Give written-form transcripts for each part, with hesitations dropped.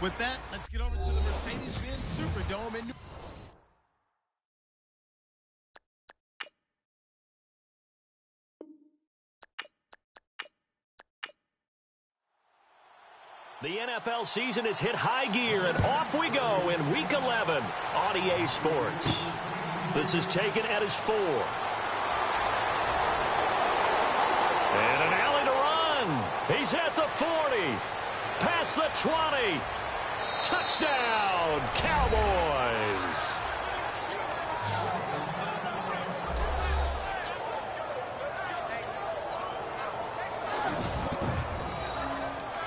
With that, let's get over to the Mercedes-Benz Superdome in New York. The NFL season has hit high gear, and off we go in Week 11 on EA Sports. This is taken at his 4. And an alley to run. He's at the 40. Past the 20. Touchdown, Cowboys.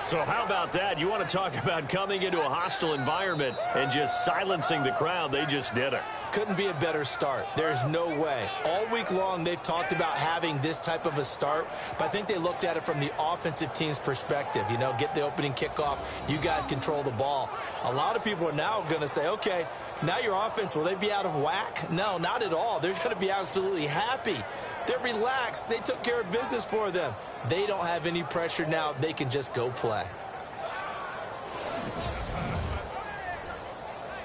So how about that? You want to talk about coming into a hostile environment and just silencing the crowd. They just did it. Couldn't be a better start. There's no way. All week long, they've talked about having this type of a start, but I think they looked at it from the offensive team's perspective. You know, get the opening kickoff. You guys control the ball. A lot of people are now going to say, okay, now your offense, will they be out of whack? No, not at all. They're going to be absolutely happy. They're relaxed. They took care of business for them. They don't have any pressure now. They can just go play.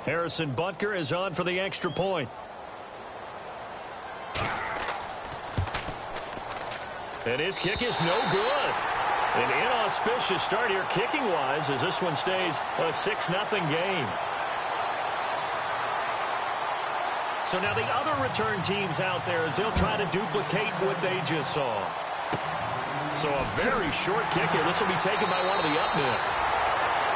Harrison Butker is on for the extra point. And his kick is no good. An inauspicious start here kicking-wise as this one stays a 6-0 game. So now the other return teams out there as they'll try to duplicate what they just saw. So a very short kick here. This will be taken by one of the up men.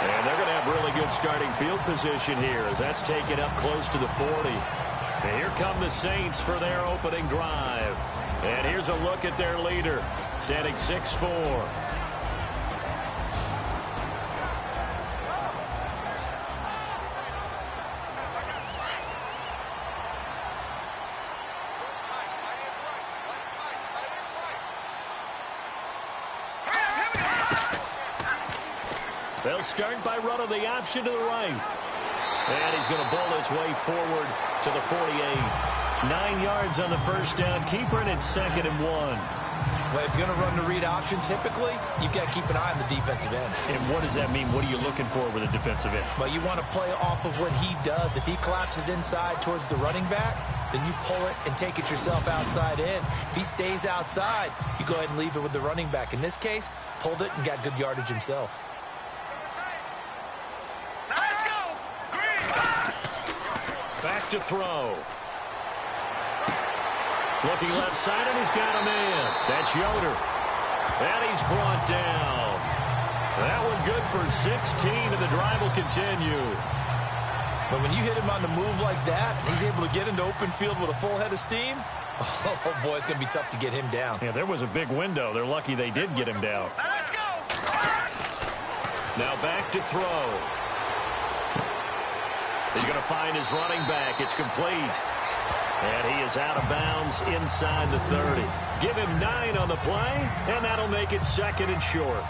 And they're going to have really good starting field position here as that's taken up close to the 40. And here come the Saints for their opening drive. And here's a look at their leader, standing 6'4". They'll start by running the option to the right. And he's going to bowl his way forward to the 48. 9 yards on the first down. Keeper, and it's 2nd and 1. Well, if you're going to run the read option, typically, you've got to keep an eye on the defensive end. And what does that mean? What are you looking for with a defensive end? Well, you want to play off of what he does. If he collapses inside towards the running back, then you pull it and take it yourself outside in. If he stays outside, you go ahead and leave it with the running back. In this case, pulled it and got good yardage himself. Back to throw. Looking left side, and he's got a man. That's Yoder. And he's brought down. That one good for 16, and the drive will continue. But when you hit him on the move like that, he's able to get into open field with a full head of steam. Oh, boy, it's going to be tough to get him down. Yeah, there was a big window. They're lucky they did get him down. Let's go. Now back to throw. He's going to find his running back. It's complete. And he is out of bounds inside the 30. Give him 9 on the play, and that'll make it 2nd and short.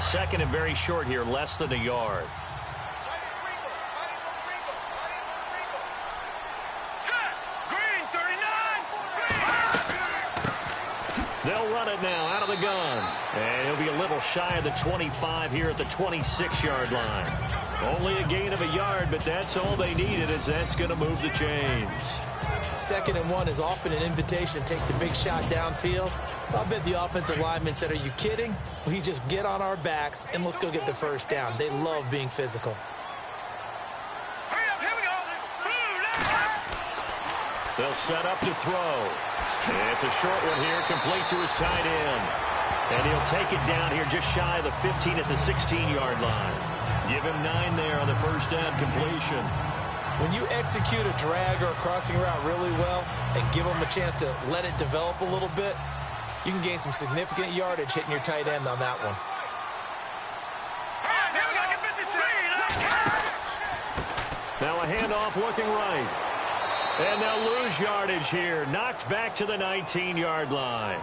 Second and very short here, less than a yard. They'll run it now out of the gun. And he'll be a little shy of the 25 here at the 26-yard line. Only a gain of a yard, but that's all they needed as that's going to move the chains. 2nd and 1 is often an invitation to take the big shot downfield. I'll bet the offensive lineman said, are you kidding? We just get on our backs and let's go get the first down. They love being physical. They'll set up to throw. It's a short one here, complete to his tight end. And he'll take it down here just shy of the 15 at the 16-yard line. Give him 9 there on the first down completion. When you execute a drag or a crossing route really well and give them a chance to let it develop a little bit, you can gain some significant yardage hitting your tight end on that one. Now a handoff looking right. And they'll lose yardage here. Knocked back to the 19-yard line.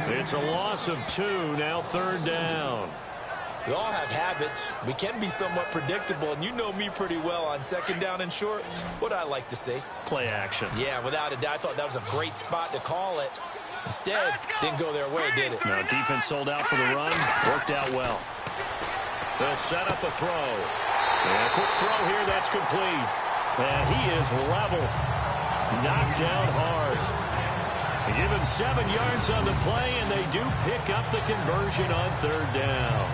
It's a loss of 2, now 3rd down. We all have habits. We can be somewhat predictable, and you know me pretty well on 2nd down and short. What I like to see? Play action. Yeah, without a doubt. I thought that was a great spot to call it. Instead, didn't go their way, did it? Now, defense sold out for the run. Worked out well. They'll set up a throw. And a quick throw here. That's complete. And he is level. Knocked down hard. They give him 7 yards on the play, and they do pick up the conversion on 3rd down.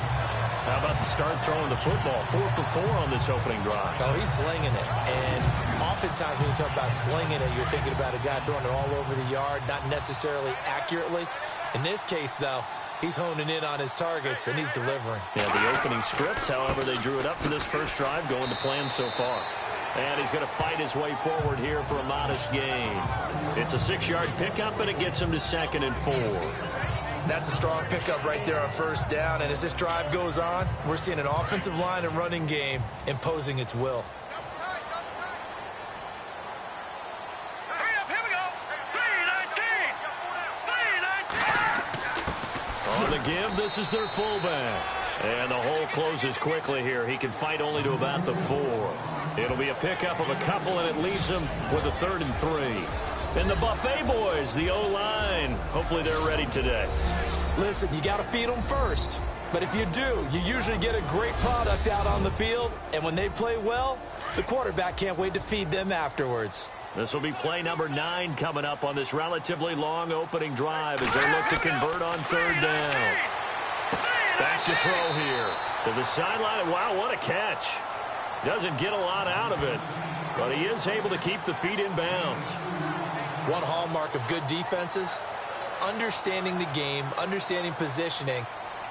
How about the start throwing the football? 4 for 4 on this opening drive. Oh, he's slinging it. And oftentimes when you talk about slinging it, you're thinking about a guy throwing it all over the yard, not necessarily accurately. In this case, though, he's honing in on his targets, and he's delivering. Yeah, the opening script, however, they drew it up for this first drive, going to plan so far. And he's going to fight his way forward here for a modest gain. It's a 6-yard pickup, and it gets him to 2nd and 4. That's a strong pickup right there on 1st down. And as this drive goes on, we're seeing an offensive line and running game imposing its will. Here we go. 3-19. On the give, this is their fullback. And the hole closes quickly here. He can fight only to about the 4. It'll be a pickup of a couple, and it leaves him with a 3rd and 3. And the Buffet boys, the O-line, hopefully they're ready today. Listen, you got to feed them first. But if you do, you usually get a great product out on the field. And when they play well, the quarterback can't wait to feed them afterwards. This will be play number 9 coming up on this relatively long opening drive as they look to convert on 3rd down. Back to throw here to the sideline. Wow, what a catch. Doesn't get a lot out of it, but he is able to keep the feet in bounds. One hallmark of good defenses is understanding the game, understanding positioning,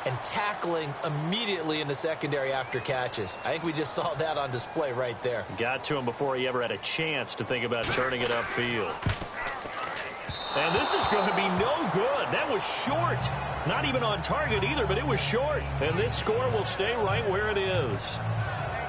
and tackling immediately in the secondary after catches. I think we just saw that on display right there. Got to him before he ever had a chance to think about turning it upfield. And this is going to be no good. That was short. Not even on target either, but it was short. And this score will stay right where it is.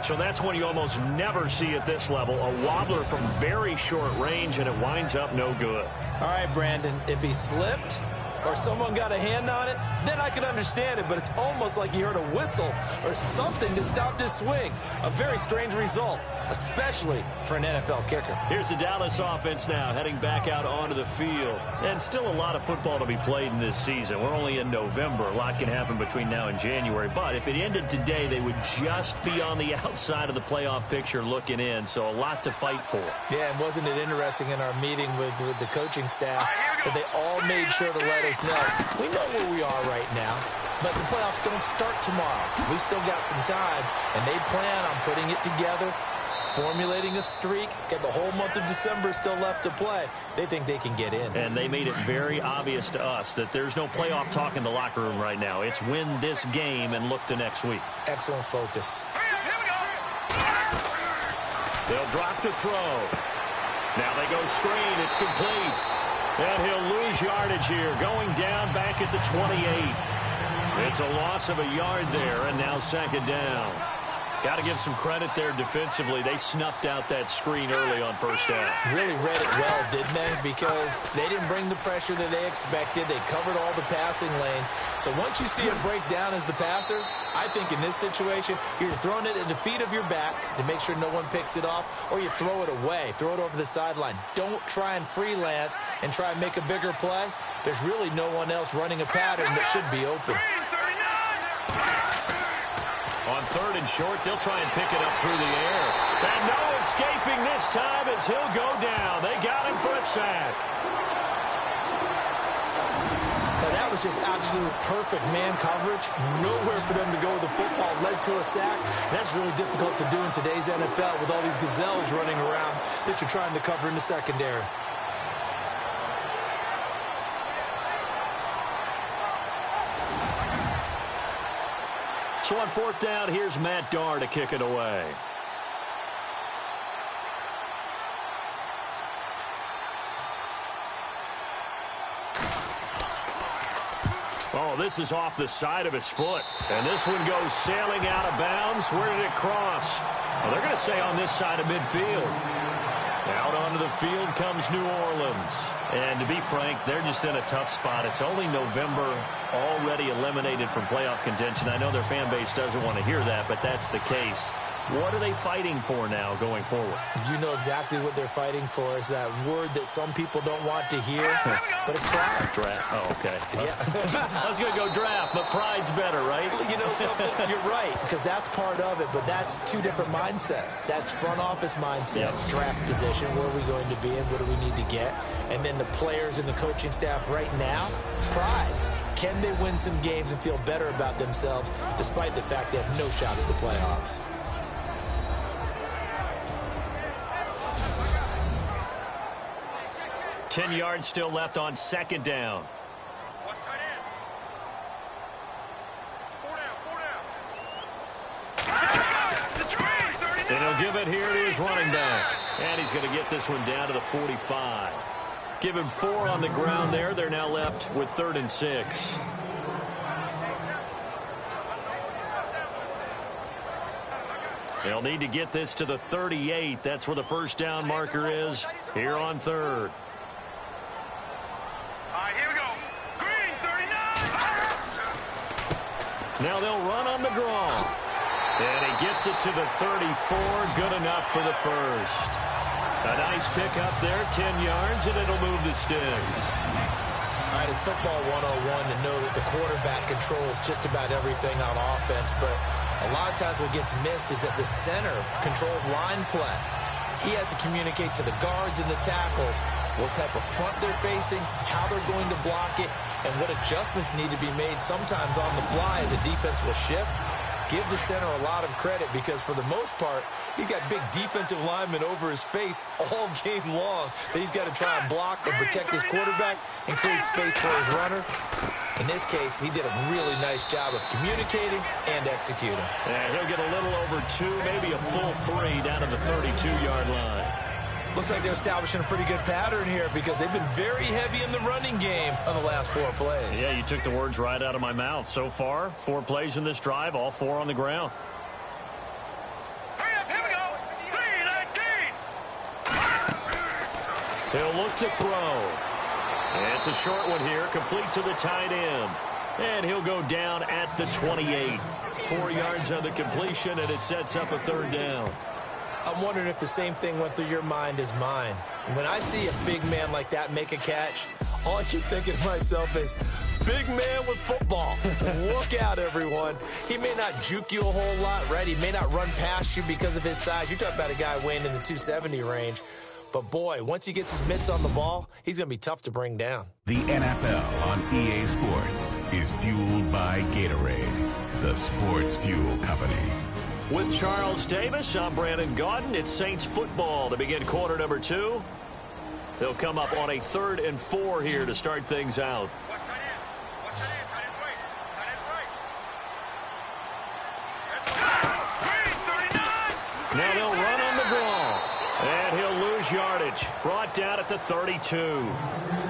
So that's one you almost never see at this level. A wobbler from very short range, and it winds up no good. All right, Brandon, if he slipped or someone got a hand on it, then I can understand it, but it's almost like he heard a whistle or something to stop this swing. A very strange result, especially for an NFL kicker. Here's the Dallas offense now, heading back out onto the field. And still a lot of football to be played in this season. We're only in November. A lot can happen between now and January. But if it ended today, they would just be on the outside of the playoff picture looking in. So a lot to fight for. Yeah, and wasn't it interesting in our meeting with the coaching staff that they all made sure to let us know. We know where we are right now, but the playoffs don't start tomorrow. We still got some time, and they plan on putting it together, formulating a streak, get the whole month of December still left to play. They think they can get in. And they made it very obvious to us that there's no playoff talk in the locker room right now. It's win this game and look to next week. Excellent focus. Here we go. They'll drop to throw. Now they go screen. It's complete. And he'll lose yardage here, going down back at the 28. It's a loss of a yard there, and now 2nd down. Got to give some credit there defensively. They snuffed out that screen early on 1st down. Really read it well, didn't they? Because they didn't bring the pressure that they expected. They covered all the passing lanes. So once you see it break down as the passer, I think in this situation, you're throwing it at the feet of your back to make sure no one picks it off, or you throw it away, throw it over the sideline. Don't try and freelance and try and make a bigger play. There's really no one else running a pattern that should be open. On 3rd and short, they'll try and pick it up through the air. And no escaping this time as he'll go down. They got him for a sack. Now that was just absolute perfect man coverage. Nowhere for them to go with the football. Led to a sack. That's really difficult to do in today's NFL with all these gazelles running around that you're trying to cover in the secondary. So on 4th down, here's Matt Darr to kick it away. Oh, this is off the side of his foot. And this one goes sailing out of bounds. Where did it cross? Well, they're going to say on this side of midfield. Out onto the field comes New Orleans. And to be frank, they're just in a tough spot. It's only November, already eliminated from playoff contention. I know their fan base doesn't want to hear that, but that's the case. What are they fighting for now going forward? You know exactly what they're fighting for. Is that word that some people don't want to hear, but it's pride. Draft. Oh, okay. Yeah. I was going to go draft, but pride's better, right? You know something? You're right, because that's part of it, but that's two different mindsets. That's front office mindset, draft position, where are we going to be and what do we need to get? And then the players and the coaching staff right now, pride. Can they win some games and feel better about themselves despite the fact they have no shot at the playoffs? Ten yards still left on second down. And he'll give it here to his running back. And he's going to get this one down to the 45. Give him 4 on the ground there. They're now left with 3rd and 6. They'll need to get this to the 38. That's where the first down marker is here on 3rd. Now they'll run on the draw. And he gets it to the 34. Good enough for the first. A nice pick up there, 10 yards, and it'll move the sticks. All right, it's football 101 to know that the quarterback controls just about everything on offense, but a lot of times what gets missed is that the center controls line play. He has to communicate to the guards and the tackles what type of front they're facing, how they're going to block it, and what adjustments need to be made sometimes on the fly as a defense will shift. Give the center a lot of credit because for the most part, he's got big defensive linemen over his face all game long that he's got to try and block and protect his quarterback and create space for his runner. In this case, he did a really nice job of communicating and executing. And he'll get a little over 2, maybe a full 3 down to the 32-yard line. Looks like they're establishing a pretty good pattern here because they've been very heavy in the running game on the last 4 plays. Yeah, you took the words right out of my mouth. So far, 4 plays in this drive, all 4 on the ground. Hurry up, here we go. 3-19. He'll look to throw. And it's a short one here, complete to the tight end. And he'll go down at the 28. 4 yards on the completion, and it sets up a 3rd down. I'm wondering if the same thing went through your mind as mine. When I see a big man like that make a catch, all I keep thinking to myself is, big man with football. Look out, everyone. He may not juke you a whole lot, right? He may not run past you because of his size. You're talking about a guy weighing in the 270 range. But, boy, once he gets his mitts on the ball, he's going to be tough to bring down. The NFL on EA Sports is fueled by Gatorade, the sports fuel company. With Charles Davis, I'm Brandon Gaudin. It's Saints football to begin quarter number 2. They'll come up on a 3rd and 4 here to start things out. Now they'll run on the draw. And he'll lose yardage. Brought down at the 32.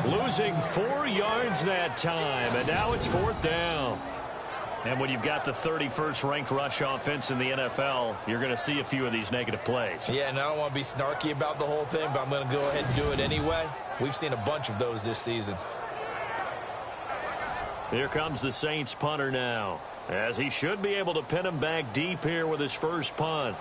Losing 4 yards that time. And now it's 4th down. And when you've got the 31st ranked rush offense in the NFL, you're going to see a few of these negative plays. Yeah, and I don't want to be snarky about the whole thing, but I'm going to go ahead and do it anyway. We've seen a bunch of those this season. Here comes the Saints punter now, as he should be able to pin him back deep here with his first punt.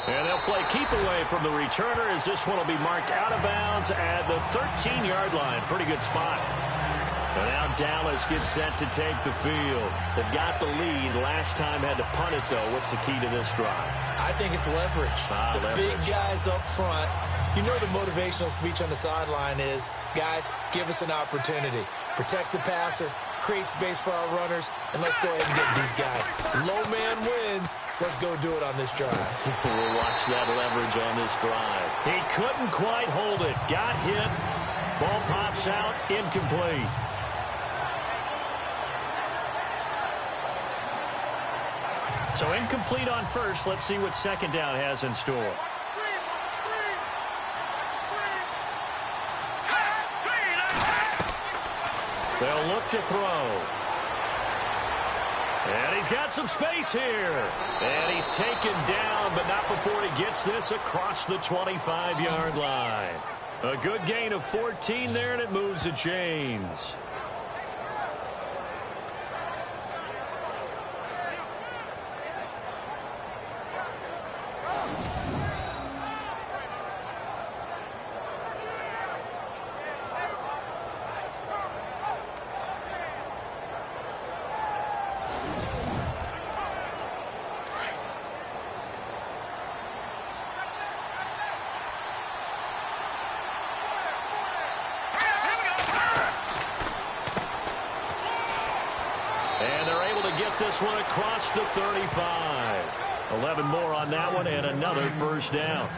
And they'll play keep away from the returner as this one will be marked out of bounds at the 13-yard line. Pretty good spot. And now Dallas gets set to take the field. They've got the lead. Last time had to punt it, though. What's the key to this drive? I think it's leverage. The big guys up front. You know the motivational speech on the sideline is, guys, give us an opportunity. Protect the passer, create space for our runners, and let's go ahead and get these guys. Low man wins. Let's go do it on this drive. We'll watch that leverage on this drive. He couldn't quite hold it. Got hit. Ball pops out. Incomplete. So incomplete on first. Let's see what second down has in store. They'll look to throw. And he's got some space here. And he's taken down, but not before he gets this across the 25-yard line. A good gain of 14 there, and it moves the chains. And they're able to get this one across the 35. 11 more on that one and another first down.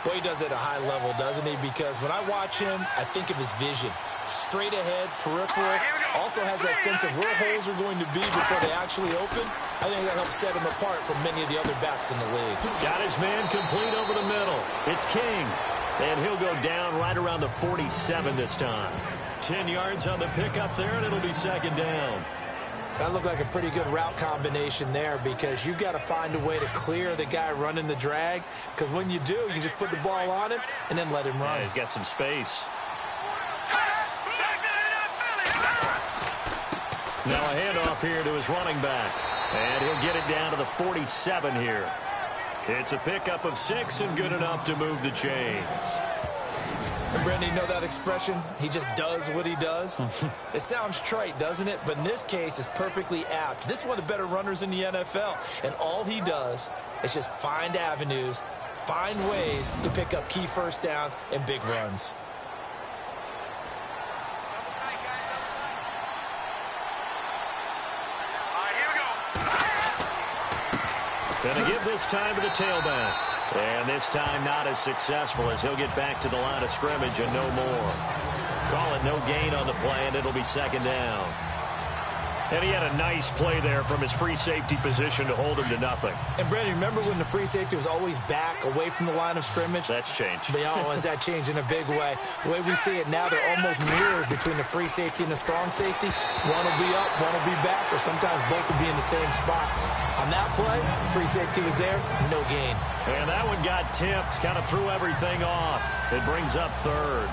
Boy, he does it at a high level, doesn't he? Because when I watch him, I think of his vision. Straight ahead, peripheral. Also has that sense of where holes are going to be before they actually open. I think that helps set him apart from many of the other backs in the league. Got his man complete over the middle. It's King. And he'll go down right around the 47 this time. 10 yards on the pickup there, and it'll be second down. That looked like a pretty good route combination there because you've got to find a way to clear the guy running the drag, because when you do, you just put the ball on him and then let him run. Yeah, he's got some space. Now a handoff here to his running back. And he'll get it down to the 47 here. It's a pickup of 6 and good enough to move the chains. And Brandon, you know that expression? He just does what he does. It sounds trite, doesn't it? But in this case, it's perfectly apt. This is one of the better runners in the NFL. And all he does is just find avenues, find ways to pick up key first downs and big runs. Gonna give this time to the tailback. And this time not as successful as he'll get back to the line of scrimmage and no more. Call it no gain on the play, and it'll be second down. And he had a nice play there from his free safety position to hold him to nothing. And, Brandon, remember when the free safety was always back away from the line of scrimmage? That's changed. They always that changed in a big way. The way we see it now, they're almost mirrors between the free safety and the strong safety. One will be up, one will be back, or sometimes both will be in the same spot. On that play, free safety was there, no gain. And that one got tipped, kind of threw everything off. It brings up third.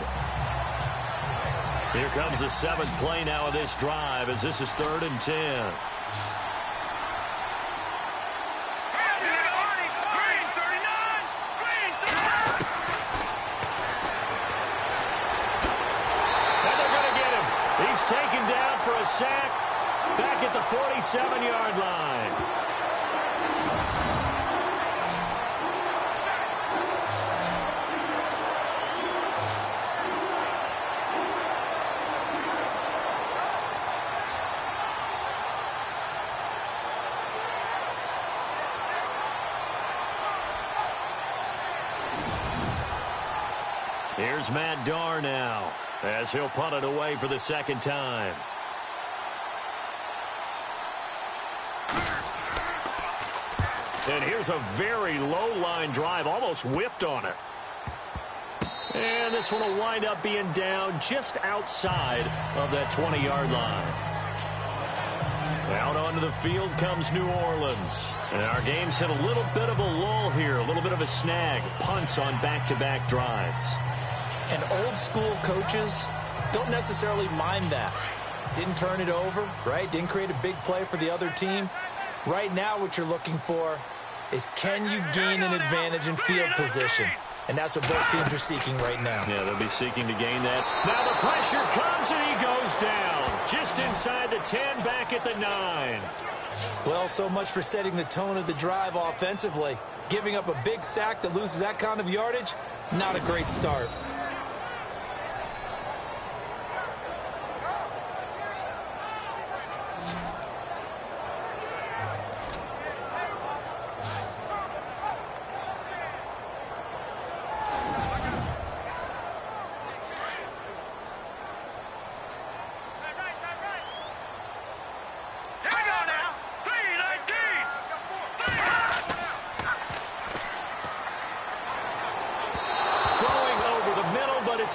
Here comes the 7th play now of this drive as this is 3rd and 10. Taken down for a sack back at the 47-yard line. Here's Matt Darr now, as he'll punt it away for the second time. And here's a very low line drive, almost whiffed on it. And this one will wind up being down just outside of that 20-yard line. Out onto the field comes New Orleans. And our game's hit a little bit of a lull here, a little bit of a snag. Punts on back-to-back drives. And old school coaches don't necessarily mind that. Didn't turn it over, right? Didn't create a big play for the other team. Right now what you're looking for is, can you gain an advantage in field position? And that's what both teams are seeking right now. Yeah, they'll be seeking to gain that. Now the pressure comes and he goes down. Just inside the 10, back at the 9. Well, so much for setting the tone of the drive offensively. Giving up a big sack that loses that kind of yardage, not a great start.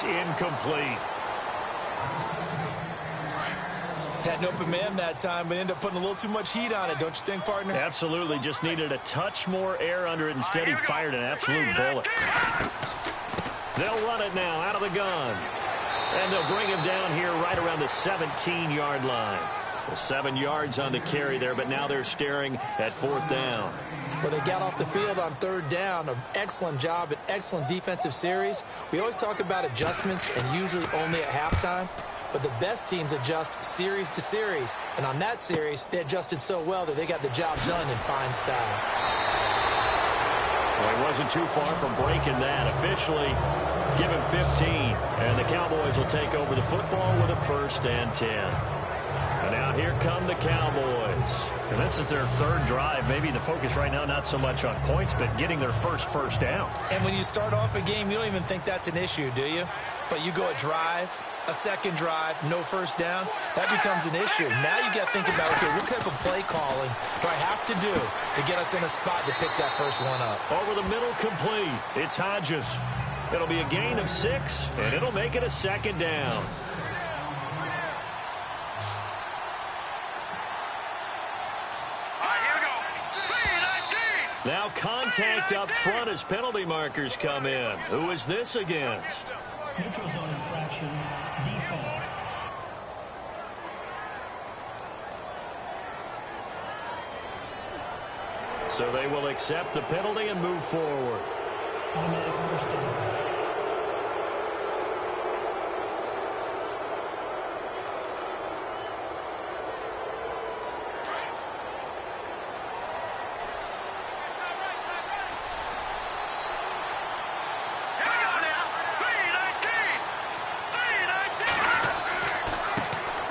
Incomplete. Had an open man that time, but ended up putting a little too much heat on it, don't you think, partner? Absolutely. Just needed a touch more air under it. Instead, he fired an absolute bullet. They'll run it now out of the gun. And they'll bring him down here right around the 17-yard line. Well, 7 yards on the carry there, but now they're staring at 4th down. Well, they got off the field on 3rd down. An excellent job, an excellent defensive series. We always talk about adjustments, and usually only at halftime. But the best teams adjust series to series. And on that series, they adjusted so well that they got the job done in fine style. Well, he wasn't too far from breaking that. Officially, give him 15. And the Cowboys will take over the football with a 1st and 10. And now here come the Cowboys. And this is their 3rd drive. Maybe the focus right now not so much on points, but getting their first down. And when you start off a game, you don't even think that's an issue, do you? But you go a drive, a 2nd drive, no 1st down, that becomes an issue. Now you got to think about, okay, what type of play calling do I have to do to get us in a spot to pick that first one up? Over the middle, complete. It's Hodges. It'll be a gain of 6, and it'll make it a 2nd down. Now contact up front as penalty markers come in. Who is this against? Neutral zone infraction, defense. So they will accept the penalty and move forward. Automatic 1st down.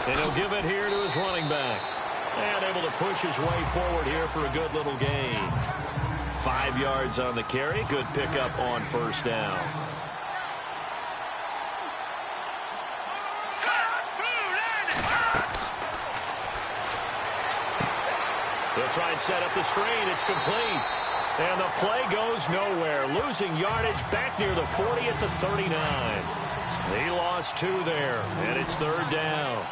And he'll give it here to his running back. And able to push his way forward here for a good little gain. 5 yards on the carry. Good pickup on 1st down. They'll try and set up the screen. It's complete. And the play goes nowhere. Losing yardage back near the 40 at the 39. He lost 2 there, and it's 3rd down.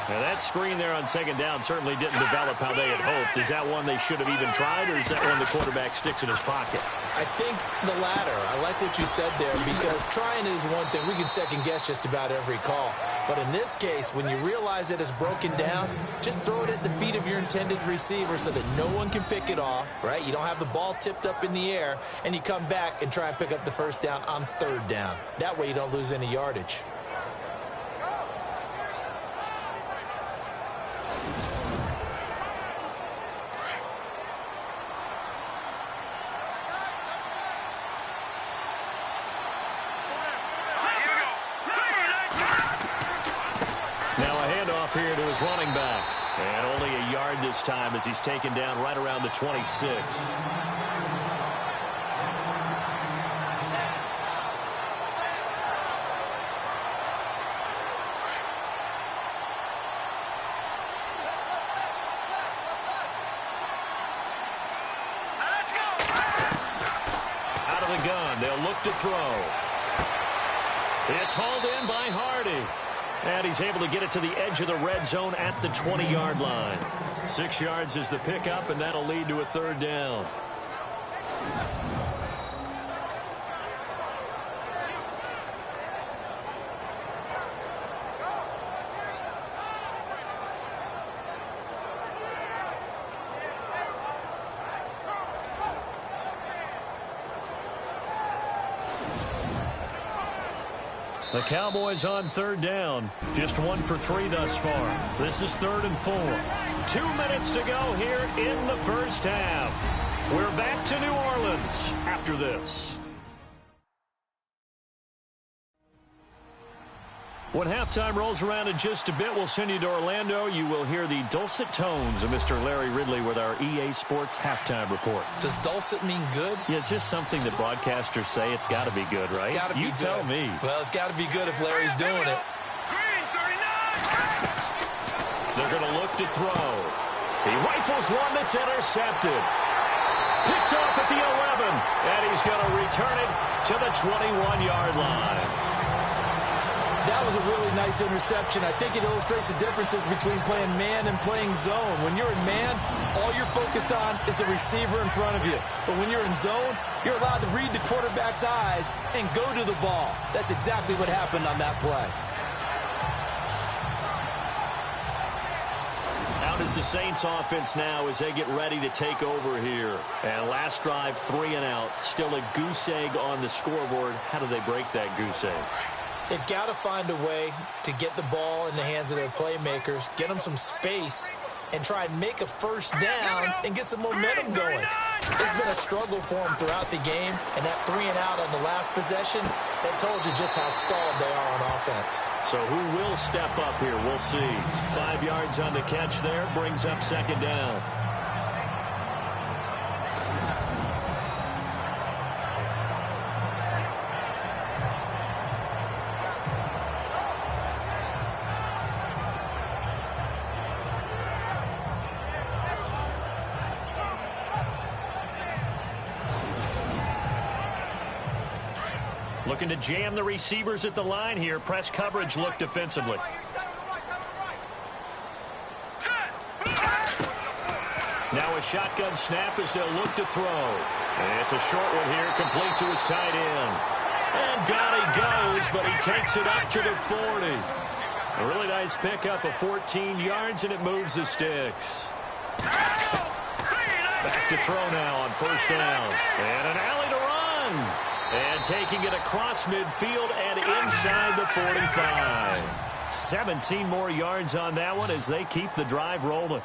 Now, that screen there on 2nd down certainly didn't develop how they had hoped. Is that one they should have even tried, or is that one the quarterback sticks in his pocket? I think the latter. I like what you said there, because trying is one thing. We can second-guess just about every call. But in this case, when you realize that it's broken down, just throw it at the feet of your intended receiver so that no one can pick it off, right? You don't have the ball tipped up in the air, and you come back and try and pick up the 1st down on 3rd down. That way you don't lose any yardage. Here to his running back. And only a yard this time as he's taken down right around the 26. Out of the gun, they'll look to throw. It's hauled in by Hardy. And he's able to get it to the edge of the red zone at the 20-yard line. 6 yards is the pickup, and that'll lead to a 3rd down. The Cowboys on 3rd down. Just 1 for 3 thus far. This is 3rd and 4. 2 minutes to go here in the 1st half. We're back to New Orleans after this. When halftime rolls around in just a bit, we'll send you to Orlando. You will hear the dulcet tones of Mr. Larry Ridley with our EA Sports halftime report. Does dulcet mean good? Yeah, it's just something that broadcasters say. It's got to be good, right? It's got to be you good. Tell me. Well, it's got to be good if Larry's doing it. They're going to look to throw. He rifles one that's intercepted. Picked off at the 11, and he's going to return it to the 21-yard line. That was a really nice interception. I think it illustrates the differences between playing man and playing zone. When you're in man, all you're focused on is the receiver in front of you. But when you're in zone, you're allowed to read the quarterback's eyes and go to the ball. That's exactly what happened on that play. Out is the Saints offense now as they get ready to take over here. And last drive, 3 and out. Still a goose egg on the scoreboard. How do they break that goose egg? They've got to find a way to get the ball in the hands of their playmakers, get them some space, and try and make a first down and get some momentum going. It's been a struggle for them throughout the game, and that 3 and out on the last possession, that told you just how stalled they are on offense. So who will step up here? We'll see. 5 yards on the catch there, brings up second down. Looking to jam the receivers at the line here. Press coverage look defensively. Now a shotgun snap as they'll look to throw. And it's a short one here, complete to his tight end. And down he goes, but he takes it up to the 40. A really nice pickup of 14 yards, and it moves the sticks. Back to throw now on first down. And an alley to run. And taking it across midfield and inside the 45. 17 more yards on that one as they keep the drive rolling.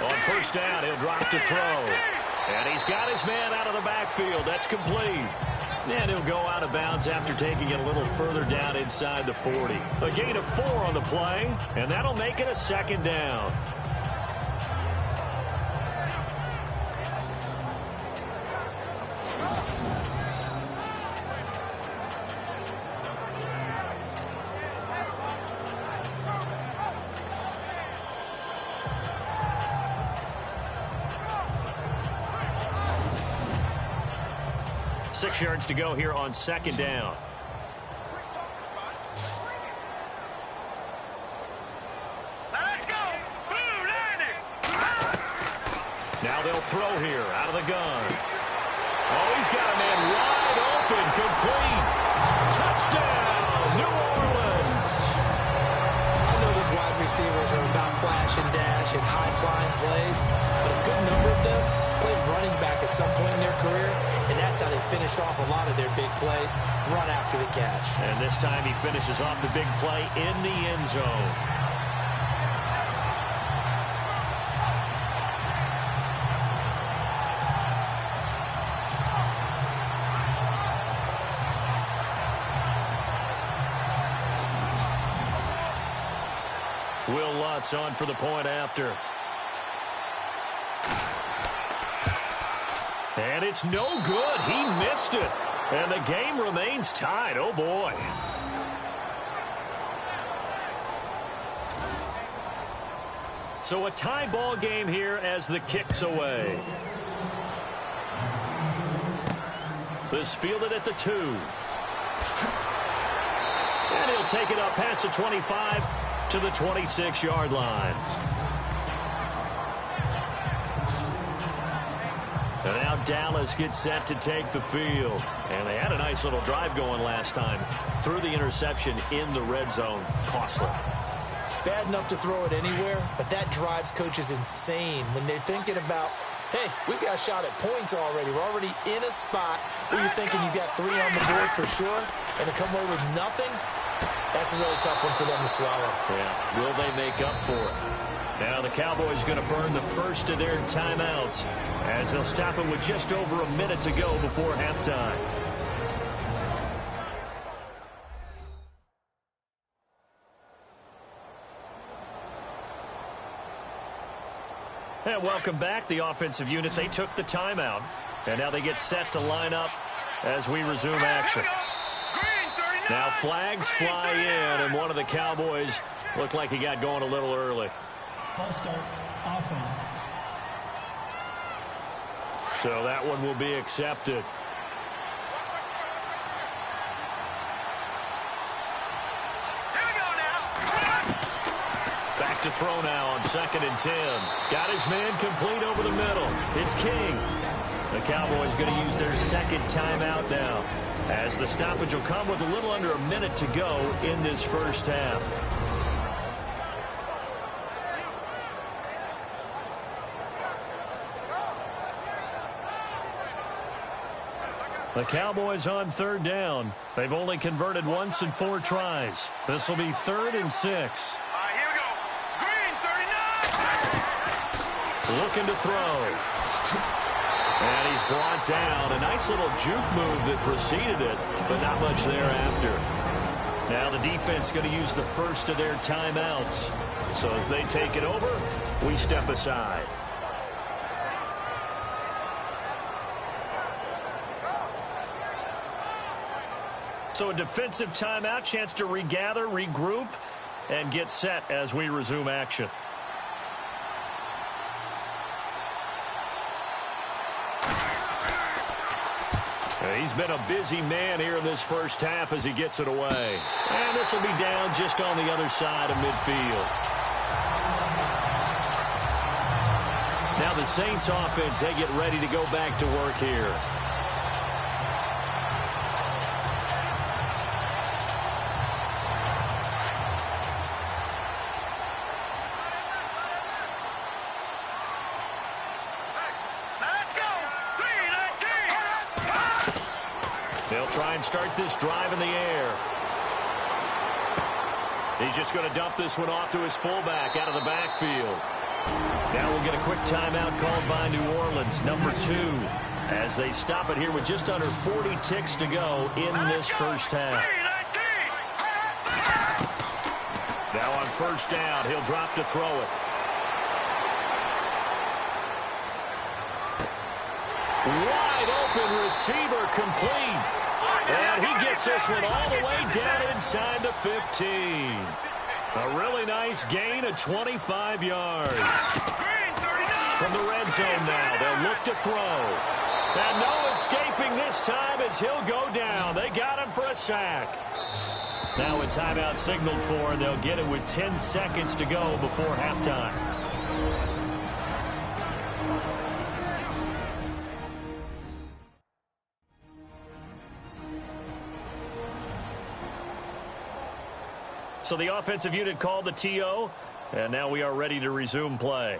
On first down, he'll drop to throw. And he's got his man out of the backfield. That's complete. And he'll go out of bounds after taking it a little further down inside the 40. A gain of 4 on the play, and that'll make it a second down. Six yards to go here on second down. Let's go. Now they'll throw here out of the gun. Oh, he's got a man wide open, complete. Touchdown, New Orleans. I know these wide receivers are about flash and dash and high-flying plays, but a good number of them played running back at some point in their career, and that's how they finish off a lot of their big plays, run after the catch. And this time he finishes off the big play in the end zone. Will Lutz on for the point after. And it's no good. He missed it. And the game remains tied. Oh, boy. So a tie ball game here as the kick's away. This fielded at the 2. And he'll take it up past the 25 to the 26-yard line. And now Dallas gets set to take the field. And they had a nice little drive going last time. Threw the interception in the red zone. Costly. Bad enough to throw it anywhere, but that drives coaches insane when they're thinking about, hey, we've got a shot at points already. We're already in a spot where you're thinking you've got 3 on the board for sure, and to come away with nothing, that's a really tough one for them to swallow. Yeah, will they make up for it? Now the Cowboys going to burn the first of their timeouts as they'll stop it with just over a minute to go before halftime. And welcome back. The offensive unit, they took the timeout. And now they get set to line up as we resume action. Now flags fly in, and one of the Cowboys looked like he got going a little early. False start, offense. So that one will be accepted. to throw now on 2nd and 10. Got his man complete over the middle. It's King. The Cowboys going to use their second timeout now, as the stoppage will come with a little under a minute to go in this first half. The Cowboys on 3rd down. They've only converted once in 4 tries. This will be 3rd and 6. Here we go. Green, 39. Looking to throw. And he's brought down. A nice little juke move that preceded it, but not much thereafter. Now the defense going to use the first of their timeouts. So as they take it over, we step aside. So a defensive timeout, chance to regather, regroup, and get set as we resume action. He's been a busy man here in this first half as he gets it away. And this will be down just on the other side of midfield. Now the Saints offense, they get ready to go back to work here. They'll try and start this drive in the air. He's just going to dump this one off to his fullback out of the backfield. Now we'll get a quick timeout called by New Orleans, number 2, as they stop it here with just under 40 ticks to go in this first half. Now on 1st down, he'll drop to throw it. Wide open receiver complete. And he gets this one all the way down inside the 15. A really nice gain of 25 yards. From the red zone now, they'll look to throw. And no escaping this time as he'll go down. They got him for a sack. Now a timeout signaled for, and they'll get it with 10 seconds to go before halftime. So the offensive unit called the TO, and now we are ready to resume play.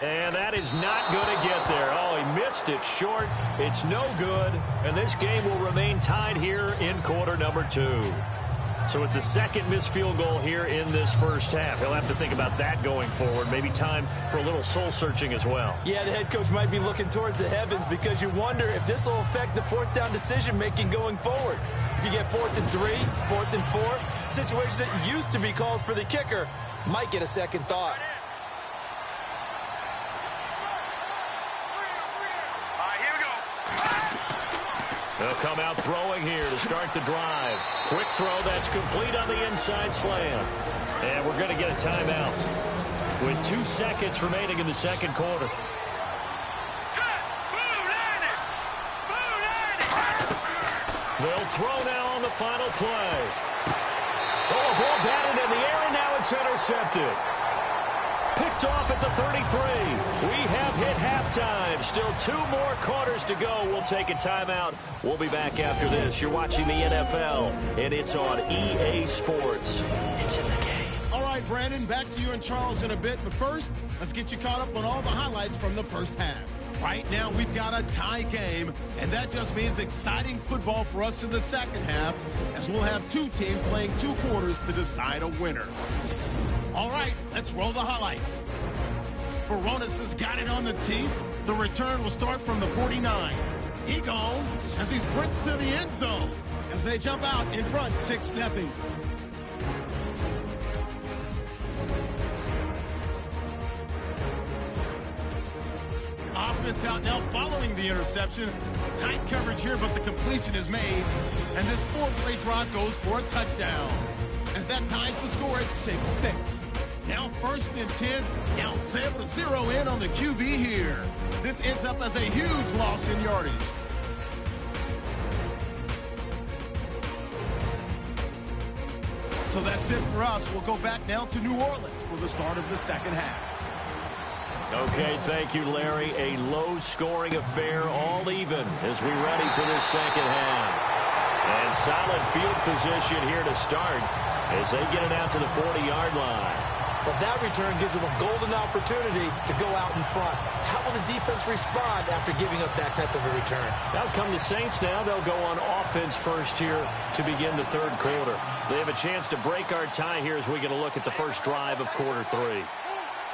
And that is not going to get there. Oh, he missed it short. It's no good, and this game will remain tied here in quarter number 2. So it's a second missed field goal here in this first half. He'll have to think about that going forward. Maybe time for a little soul-searching as well. Yeah, the head coach might be looking towards the heavens because you wonder if this will affect the 4th down decision-making going forward. If you get 4th and 3, 4th and 4, situations that used to be calls for the kicker might get a second thought. They'll come out throwing here to start the drive. Quick throw, that's complete on the inside slam. And we're going to get a timeout with 2 seconds remaining in the second quarter. They'll throw now on the final play. Oh, ball batted in the air, and now it's intercepted. Picked off at the 33. We have hit halftime. Still 2 more quarters to go. We'll take a timeout. We'll be back after this. You're watching the NFL, and it's on EA Sports. It's in the game. All right, Brandon, back to you and Charles in a bit. But first, let's get you caught up on all the highlights from the first half. Right now, we've got a tie game, and that just means exciting football for us in the second half, as we'll have 2 teams playing 2 quarters to decide a winner. All right, let's roll the highlights. Baronis has got it on the tee. The return will start from the 49. He gone as he sprints to the end zone as they jump out in front 6-0. Offense out now following the interception. Tight coverage here, but the completion is made. And this 4-play drive goes for a touchdown, as that ties the score at 6-6. Now 1st and 10. Count's able to zero in on the QB here. This ends up as a huge loss in yardage. So that's it for us. We'll go back now to New Orleans for the start of the second half. Okay, thank you, Larry. A low-scoring affair, all even, as we ready for this second half. And solid field position here to start as they get it out to the 40-yard line. But that return gives them a golden opportunity to go out in front. How will the defense respond after giving up that type of a return? Out come the Saints now. They'll go on offense first here to begin the third quarter. They have a chance to break our tie here as we get a look at the first drive of quarter three.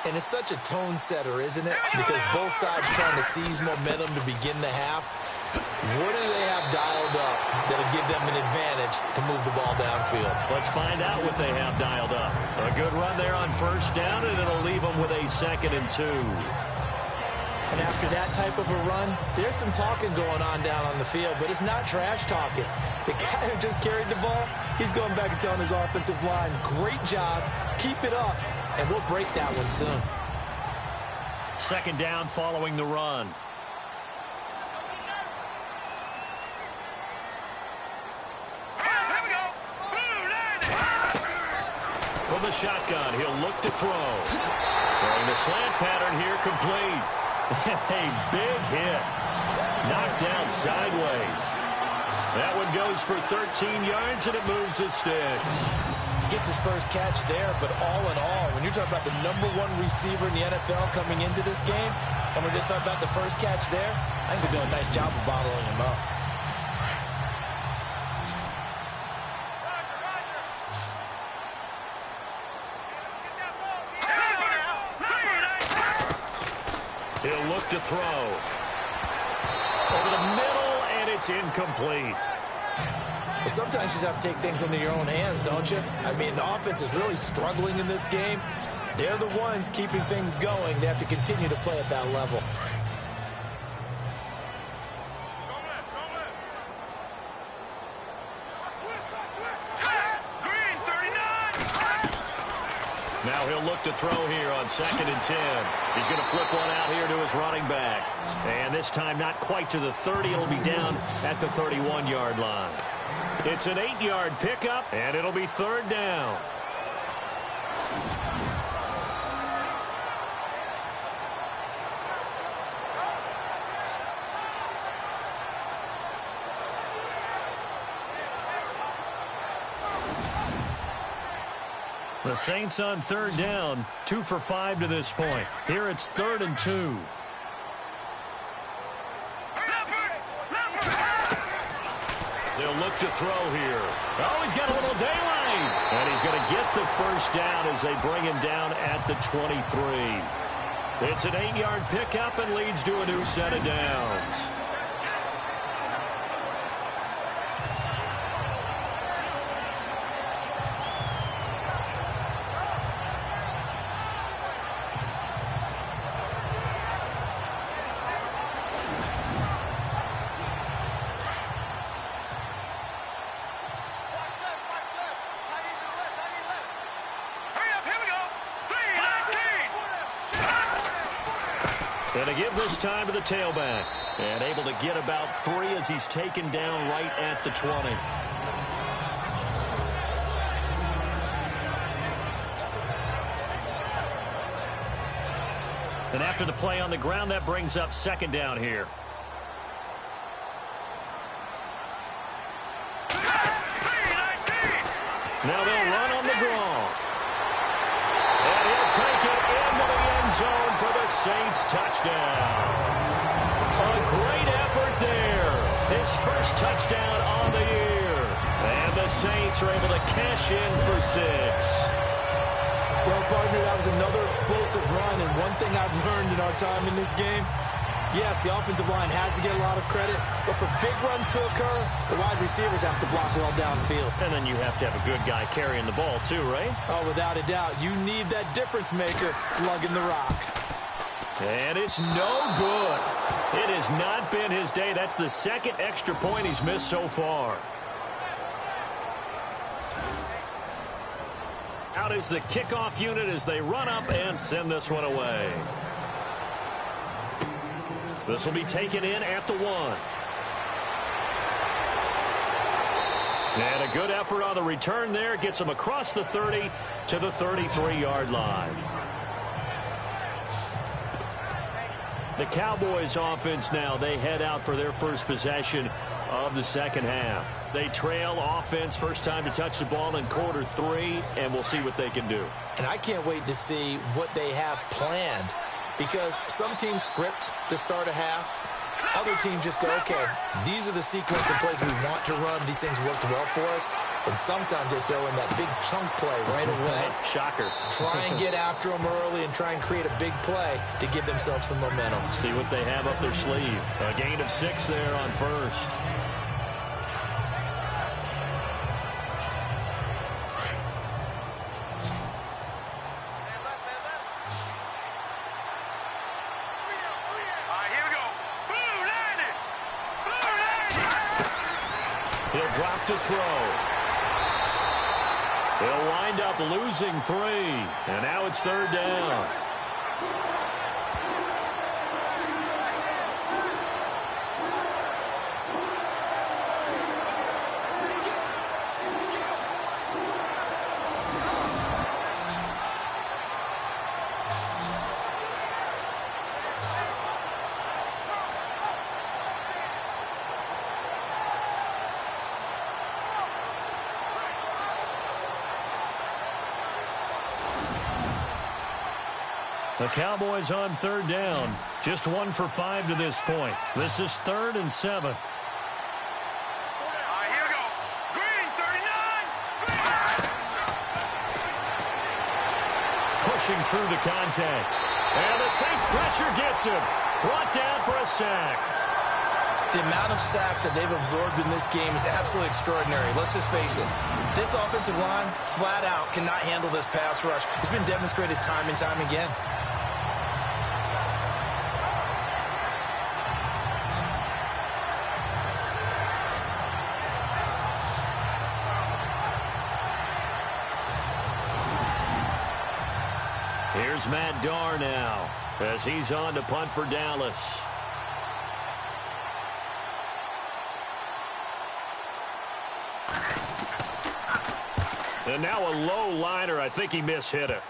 And it's such a tone setter, isn't it? Because both sides trying to seize momentum to begin the half. What do they have dialed up that'll give them an advantage to move the ball downfield? Let's find out what they have dialed up. A good run there on first down, and it'll leave them with a 2nd and 2. And after that type of a run, there's some talking going on down on the field, but it's not trash talking. The guy who just carried the ball, he's going back and telling his offensive line, great job, keep it up, and we'll break that one soon. 2nd down following the run. From the shotgun, he'll look to throw. Throwing the slant pattern here, complete. A big hit. Knocked down sideways. That one goes for 13 yards, and it moves his sticks. He gets his first catch there, but all in all, when you're talking about the #1 receiver in the NFL coming into this game, and we're just talking about the first catch there, I think they're doing a nice job of bottling him up. He'll look to throw. Over the middle, and it's incomplete. Well, sometimes you just have to take things into your own hands, don't you? I mean, the offense is really struggling in this game. They're the ones keeping things going. They have to continue to play at that level. Now he'll look to throw here on 2nd and 10. He's going to flip one out here to his running back. And this time not quite to the 30. It'll be down at the 31-yard line. It's an 8-yard pickup, and it'll be 3rd down. The Saints on 3rd down, 2 for 5 to this point. Here it's 3rd and 2. They'll look to throw here. Oh, he's got a little daylight. And he's going to get the first down as they bring him down at the 23. It's an 8-yard pickup and leads to a new set of downs. And to give this time to the tailback. And able to get about 3 as he's taken down right at the 20. And after the play on the ground, that brings up 2nd down here. Now they'll run on the draw. And he'll take it into the end zone for the Saints touchdown. A great effort there. His first touchdown on the year. And the Saints are able to cash in for 6. Well, partner, that was another explosive run, and one thing I've learned in our time in this game, yes, the offensive line has to get a lot of credit, but for big runs to occur, the wide receivers have to block well downfield. And then you have to have a good guy carrying the ball too, right? Oh, without a doubt. You need that difference maker lugging the rock. And it's no good. It has not been his day. That's the 2nd extra point he's missed so far. Out is the kickoff unit as they run up and send this one away. This will be taken in at the 1. And a good effort on the return there. Gets them across the 30 to the 33-yard line. The Cowboys offense now, they head out for their first possession of the second half. They trail offense, first time to touch the ball in quarter 3, and we'll see what they can do. And I can't wait to see what they have planned, because some teams script to start a half. Other teams just go, okay, these are the sequence of plays we want to run. These things worked well for us. And sometimes they throw in that big chunk play right away. Shocker. Try and get after them early and try and create a big play to give themselves some momentum. See what they have up their sleeve. A gain of 6 there on first. He'll drop to throw. He'll wind up losing 3. And now it's third down. The Cowboys on third down. Just 1 for 5 to this point. This is 3rd and 7. Here we go. Green, 39. Pushing through the contact. And the Saints pressure gets him. Brought down for a sack. The amount of sacks that they've absorbed in this game is absolutely extraordinary. Let's just face it. This offensive line, flat out, cannot handle this pass rush. It's been demonstrated time and time again. Here's Matt Darr now as he's on to punt for Dallas. And now a low liner. I think he mishit it.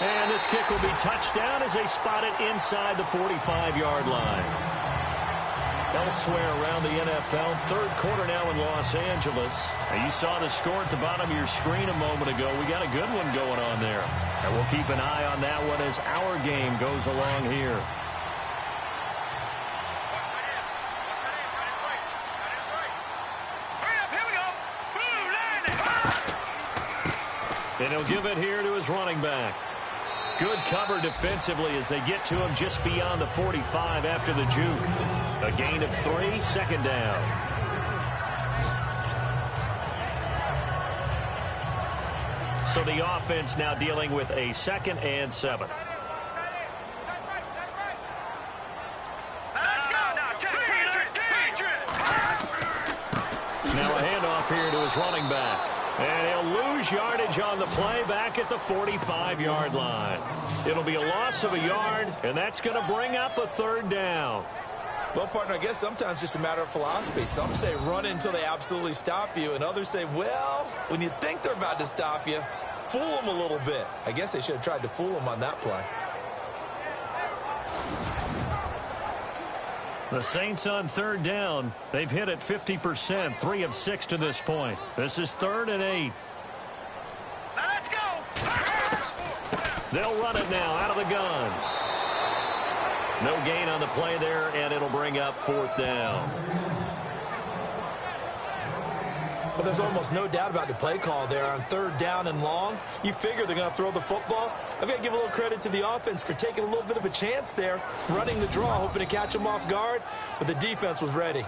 And this kick will be touchdown as they spot it inside the 45-yard line. Elsewhere around the NFL, third quarter now in Los Angeles. And you saw the score at the bottom of your screen a moment ago. We got a good one going on there. And we'll keep an eye on that one as our game goes along here. And he'll give it here to his running back. Good cover defensively as they get to him just beyond the 45 after the juke. A gain of 3, second down. So the offense now dealing with a 2nd and 7. Now a handoff here to his running back. And he'll lose yardage on the play back at the 45-yard line. It'll be a loss of a yard, and that's going to bring up a third down. Well, partner, I guess sometimes it's just a matter of philosophy. Some say run until they absolutely stop you, and others say, well, when you think they're about to stop you, fool them a little bit. I guess they should have tried to fool them on that play. The Saints on third down. They've hit it 50%, 3 of 6 to this point. This is 3rd and 8. Let's go. They'll run it now out of the gun. No gain on the play there, and it'll bring up 4th down. Well, there's almost no doubt about the play call there on 3rd down and long. You figure they're going to throw the football. I've got to give a little credit to the offense for taking a little bit of a chance there, running the draw, hoping to catch them off guard, but the defense was ready.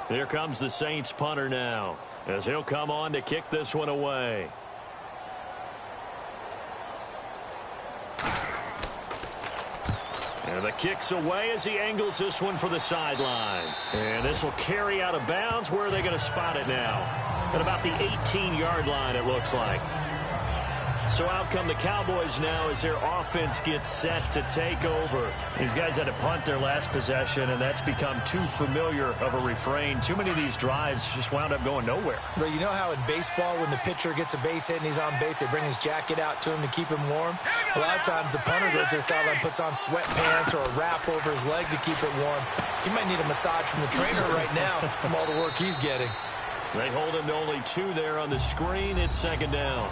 Here comes the Saints punter now, as he'll come on to kick this one away. And the kick's away as he angles this one for the sideline. And this will carry out of bounds. Where are they going to spot it now? At about the 18-yard line, it looks like. So out come the Cowboys now as their offense gets set to take over. These guys had to punt their last possession, and that's become too familiar of a refrain. Too many of these drives just wound up going nowhere. But you know how in baseball, when the pitcher gets a base hit and he's on base, they bring his jacket out to him to keep him warm? A lot of times the punter goes to the sideline, puts on sweatpants or a wrap over his leg to keep it warm. He might need a massage from the trainer right now from all the work he's getting. They hold him to only 2 there on the screen. It's second down.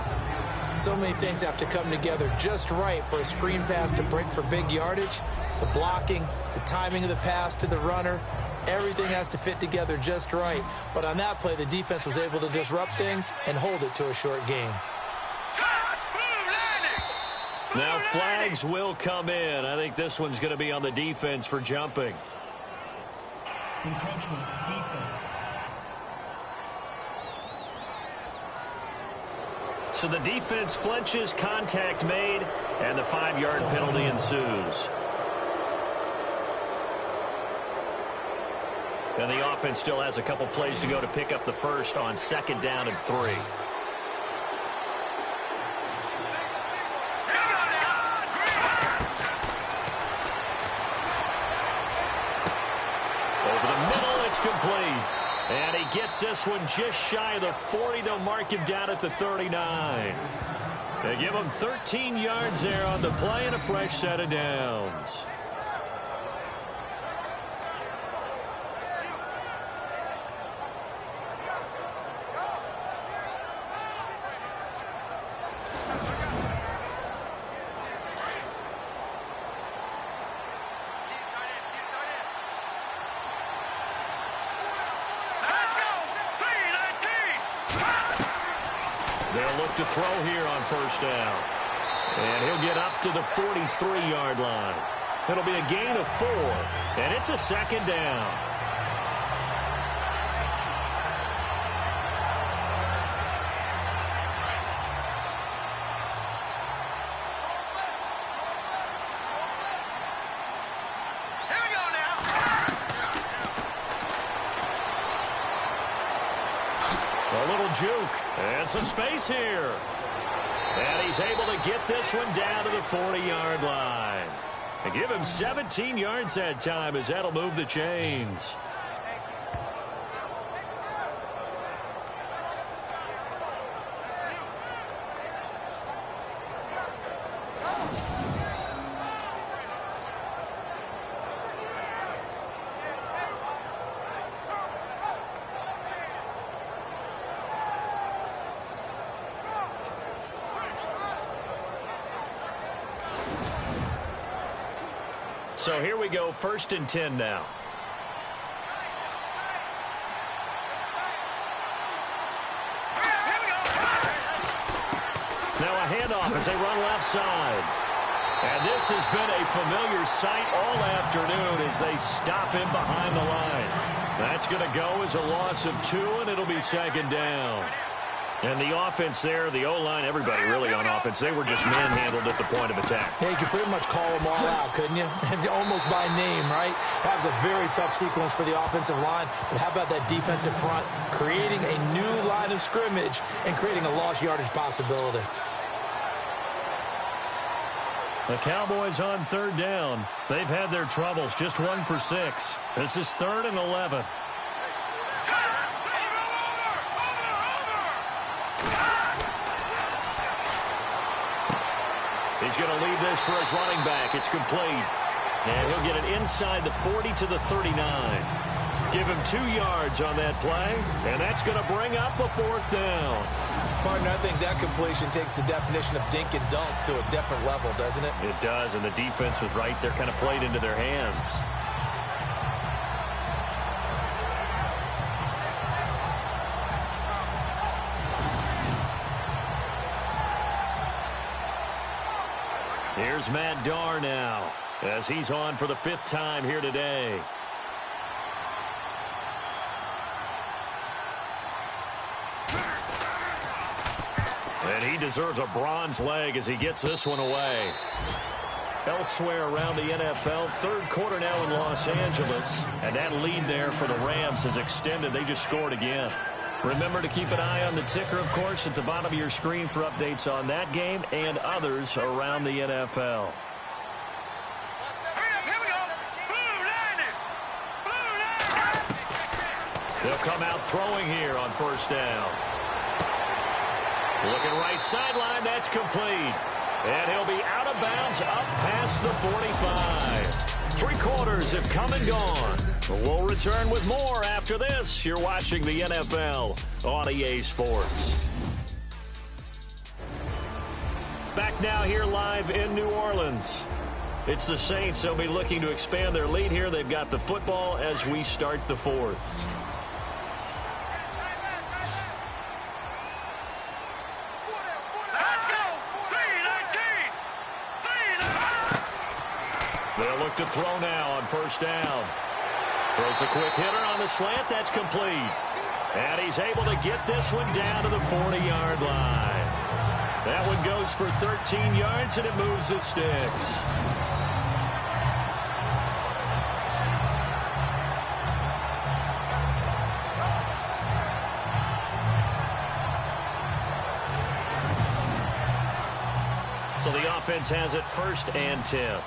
So many things have to come together just right for a screen pass to break for big yardage. The blocking, the timing of the pass to the runner, everything has to fit together just right. But on that play, the defense was able to disrupt things and hold it to a short gain. Now flags will come in. I think this one's going to be on the defense for jumping. Encroachment, defense. So the defense flinches, contact made, and the 5-yard penalty ensues. And the offense still has a couple plays to go to pick up the first on second down and 3. Over the middle, it's complete. And he gets this one just shy of the 40. They'll mark him down at the 39. They give him 13 yards there on the play and a fresh set of downs. They'll look to throw here on first down. And he'll get up to the 43-yard line. It'll be a gain of 4, and it's a second down. A little juke and some space here. And he's able to get this one down to the 40-yard line. And give him 17 yards that time as that'll move the chains. So here we go, 1st and 10 now. Now a handoff as they run left side. And this has been a familiar sight all afternoon as they stop him behind the line. That's going to go as a loss of 2, and it'll be second down. And the offense there, the O-line, everybody really on offense, they were just manhandled at the point of attack. Yeah, you could pretty much call them all out, couldn't you? Almost by name, right? That was a very tough sequence for the offensive line. But how about that defensive front creating a new line of scrimmage and creating a lost yardage possibility? The Cowboys on 3rd down. They've had their troubles, just 1 for 6. This is 3rd and 11. He's going to leave this for his running back. It's complete. And he'll get it inside the 40 to the 39. Give him 2 yards on that play, and that's going to bring up a 4th down. Partner, I think that completion takes the definition of dink and dunk to a different level, doesn't it? It does, and the defense was right there, kind of played into their hands. Here's Matt Darr now as he's on for the 5th time here today. And he deserves a bronze leg as he gets this one away. Elsewhere around the NFL, 3rd quarter now in Los Angeles. And that lead there for the Rams has extended. They just scored again. Remember to keep an eye on the ticker, of course, at the bottom of your screen for updates on that game and others around the NFL. They'll come out throwing here on first down. Looking right sideline, that's complete. And he'll be out of bounds up past the 45. 3 quarters have come and gone. We'll return with more after this. You're watching the NFL on EA Sports. Back now here live in New Orleans. It's the Saints. They'll be looking to expand their lead here. They've got the football as we start the 4th. They'll look to throw now on first down. Throws a quick hitter on the slant. That's complete. And he's able to get this one down to the 40-yard line. That one goes for 13 yards, and it moves the sticks. So the offense has it 1st and 10.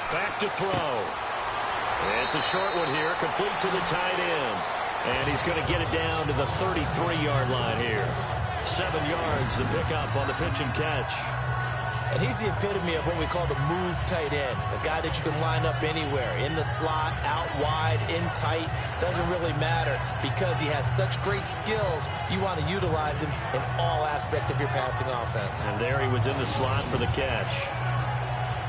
Back to throw. It's a short one here, complete to the tight end. And he's going to get it down to the 33-yard line here. 7 yards to pick up on the pitch and catch. And he's the epitome of what we call the move tight end. A guy that you can line up anywhere. In the slot, out wide, in tight. Doesn't really matter because he has such great skills. You want to utilize him in all aspects of your passing offense. And there he was in the slot for the catch.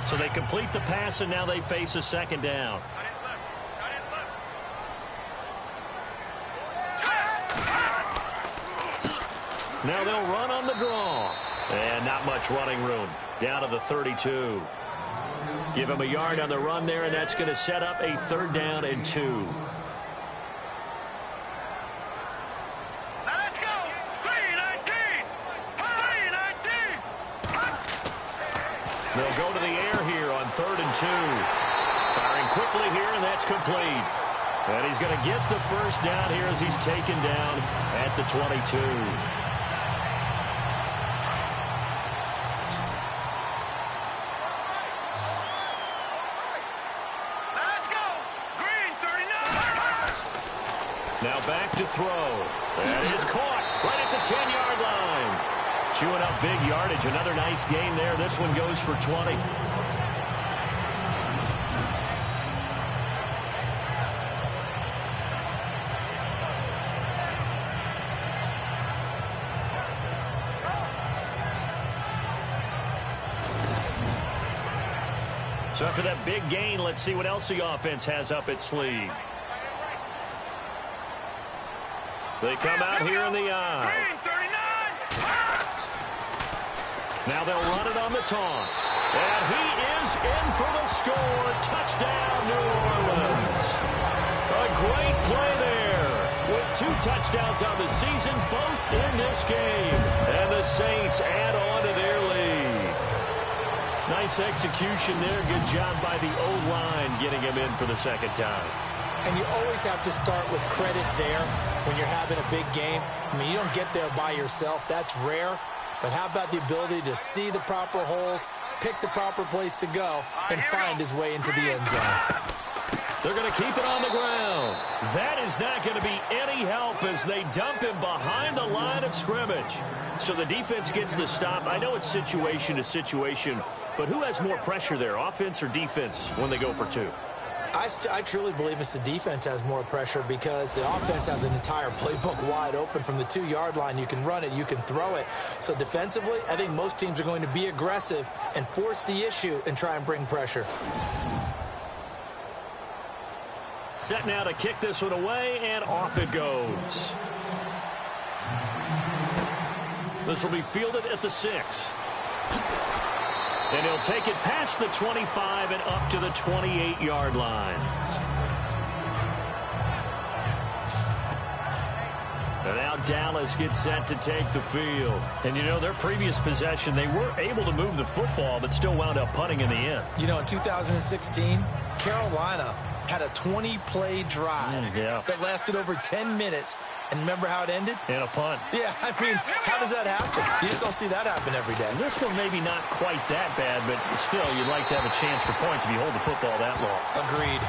So they complete the pass, and now they face a 2nd down. Now they'll run on the draw. And not much running room. Down to the 32. Give him a yard on the run there, and that's going to set up a 3rd down and 2. Let's go! 3-19! 3-19! They'll go to the air here on 3rd and 2. Firing quickly here, and that's complete. And he's going to get the 1st down here as he's taken down at the 22. Now back to throw. That is caught right at the 10-yard line. Chewing up big yardage. Another nice gain there. This one goes for 20. So after that big gain, let's see what else the offense has up its sleeve. They come out here in the eye. Now they'll run it on the toss. And he is in for the score. Touchdown, New Orleans. A great play there. With 2 touchdowns on the season, both in this game. And the Saints add on to their lead. Nice execution there. Good job by the O-line getting him in for the 2nd time. And you always have to start with credit there when you're having a big game. I mean, you don't get there by yourself. That's rare. But how about the ability to see the proper holes, pick the proper place to go, and find his way into the end zone? They're going to keep it on the ground. That is not going to be any help as they dump him behind the line of scrimmage. So the defense gets the stop. I know it's situation to situation, but who has more pressure there, offense or defense, when they go for 2? I truly believe it's the defense has more pressure because the offense has an entire playbook wide open from the 2-yard line. You can run it, you can throw it. So defensively, I think most teams are going to be aggressive and force the issue and try and bring pressure. Set now to kick this one away, and off it goes. This will be fielded at the 6. And he'll take it past the 25 and up to the 28-yard line. And now Dallas gets set to take the field. And, you know, their previous possession, they were able to move the football, but still wound up punting in the end. You know, in 2016, Carolina had a 20-play drive that lasted over 10 minutes. And remember how it ended? In a punt. Yeah, I mean, how does that happen? You just don't see that happen every day. And this one maybe not quite that bad, but still, you'd like to have a chance for points if you hold the football that long. Agreed.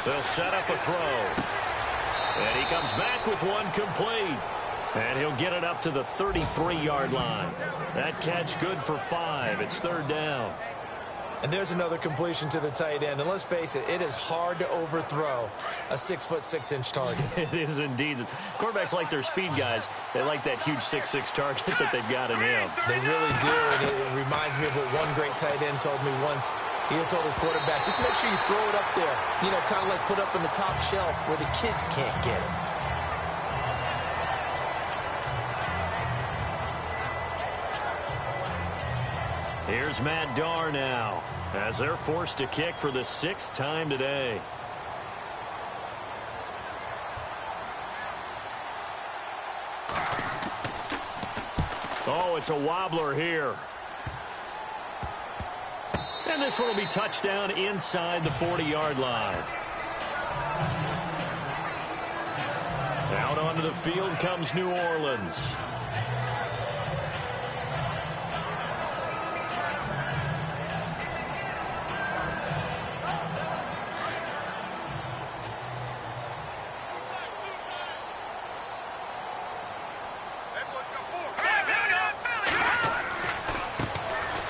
They'll set up a throw. And he comes back with one complete. And he'll get it up to the 33-yard line. That catch good for 5. It's third down. And there's another completion to the tight end. And let's face it, it is hard to overthrow a 6'6" target. It is indeed. Quarterbacks like their speed guys. They like that huge 6'6" target that they've got in him. They really do. And it reminds me of what one great tight end told me once. He had told his quarterback, just make sure you throw it up there. You know, kind of like put up in the top shelf where the kids can't get it. Here's Matt Darr now, as they're forced to kick for the 6th time today. Oh, it's a wobbler here. And this one will be touchdown inside the 40-yard line. Out onto the field comes New Orleans.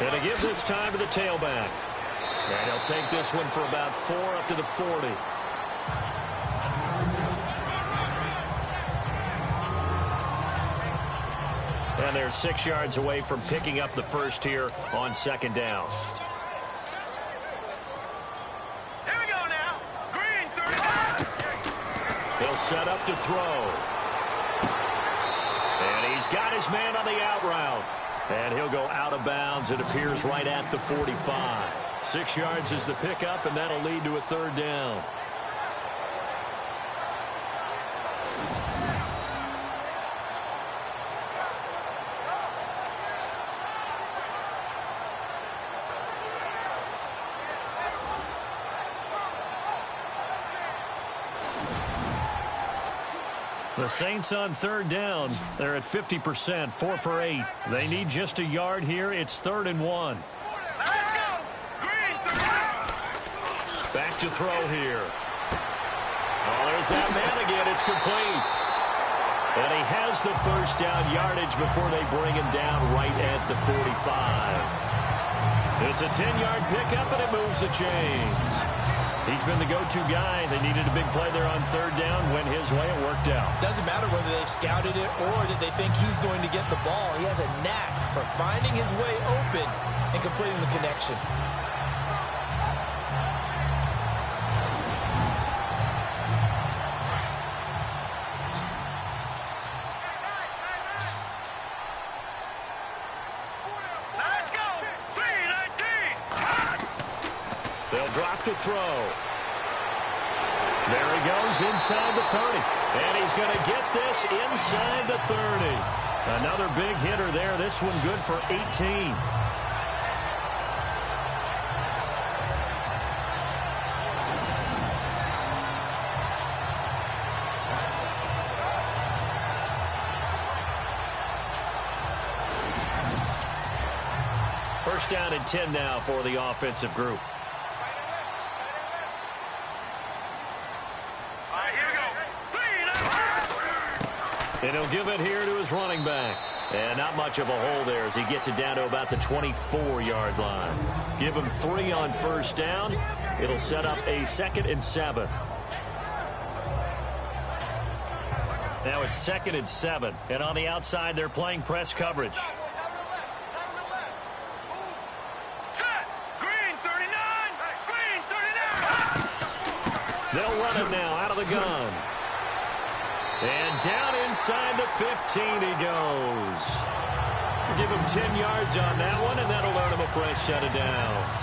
And to give this time to the tailback. And he'll take this one for about 4 up to the 40. And they're 6 yards away from picking up the first here on 2nd down. Here we go now. Green 35. He'll set up to throw. And he's got his man on the out route. And he'll go out of bounds. It appears right at the 45. 6 yards is the pickup, and that'll lead to a third down. The Saints on third down. They're at 50%, 4 for 8. They need just a yard here. It's 3rd and 1. Let's go. Green 35. Back to throw here. Oh, there's that man again. It's complete. And he has the first down yardage before they bring him down right at the 45. It's a 10-yard pickup, and it moves the chains. He's been the go-to guy. They needed a big play there on third down. Went his way. It worked out. Doesn't matter whether they've scouted it or that they think he's going to get the ball. He has a knack for finding his way open and completing the connection. Let's go. 319. They'll drop to throw. There he goes inside the 30. And he's going to get this inside the 30. Another big hitter there. This one good for 18. First down and 10 now for the offensive group. And he'll give it here to his running back. And not much of a hole there as he gets it down to about the 24-yard line. Give him 3 on first down. It'll set up a 2nd and 7. Now it's 2nd and 7. And on the outside, they're playing press coverage. Set. Green 39. Green 39. They'll run it now out of the gun. And down inside the 15 he goes. Give him 10 yards on that one, and that'll earn him a fresh set of downs.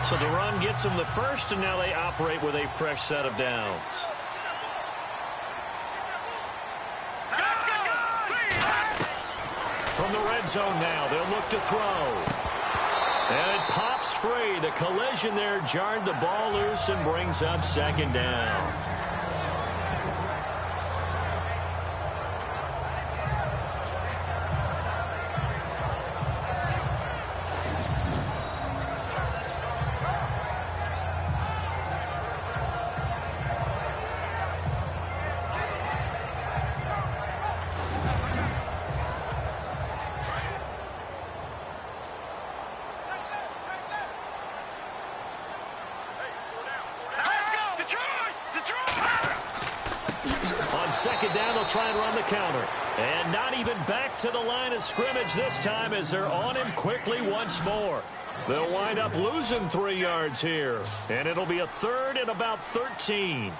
So the run gets them the first, and now they operate with a fresh set of downs. From the red zone now, they'll look to throw. And it pops free. The collision there jarred the ball loose and brings up second down. Second down, they'll try and run the counter. And not even back to the line of scrimmage this time as they're on him quickly once more. They'll wind up losing 3 yards here. And it'll be a third and about 13.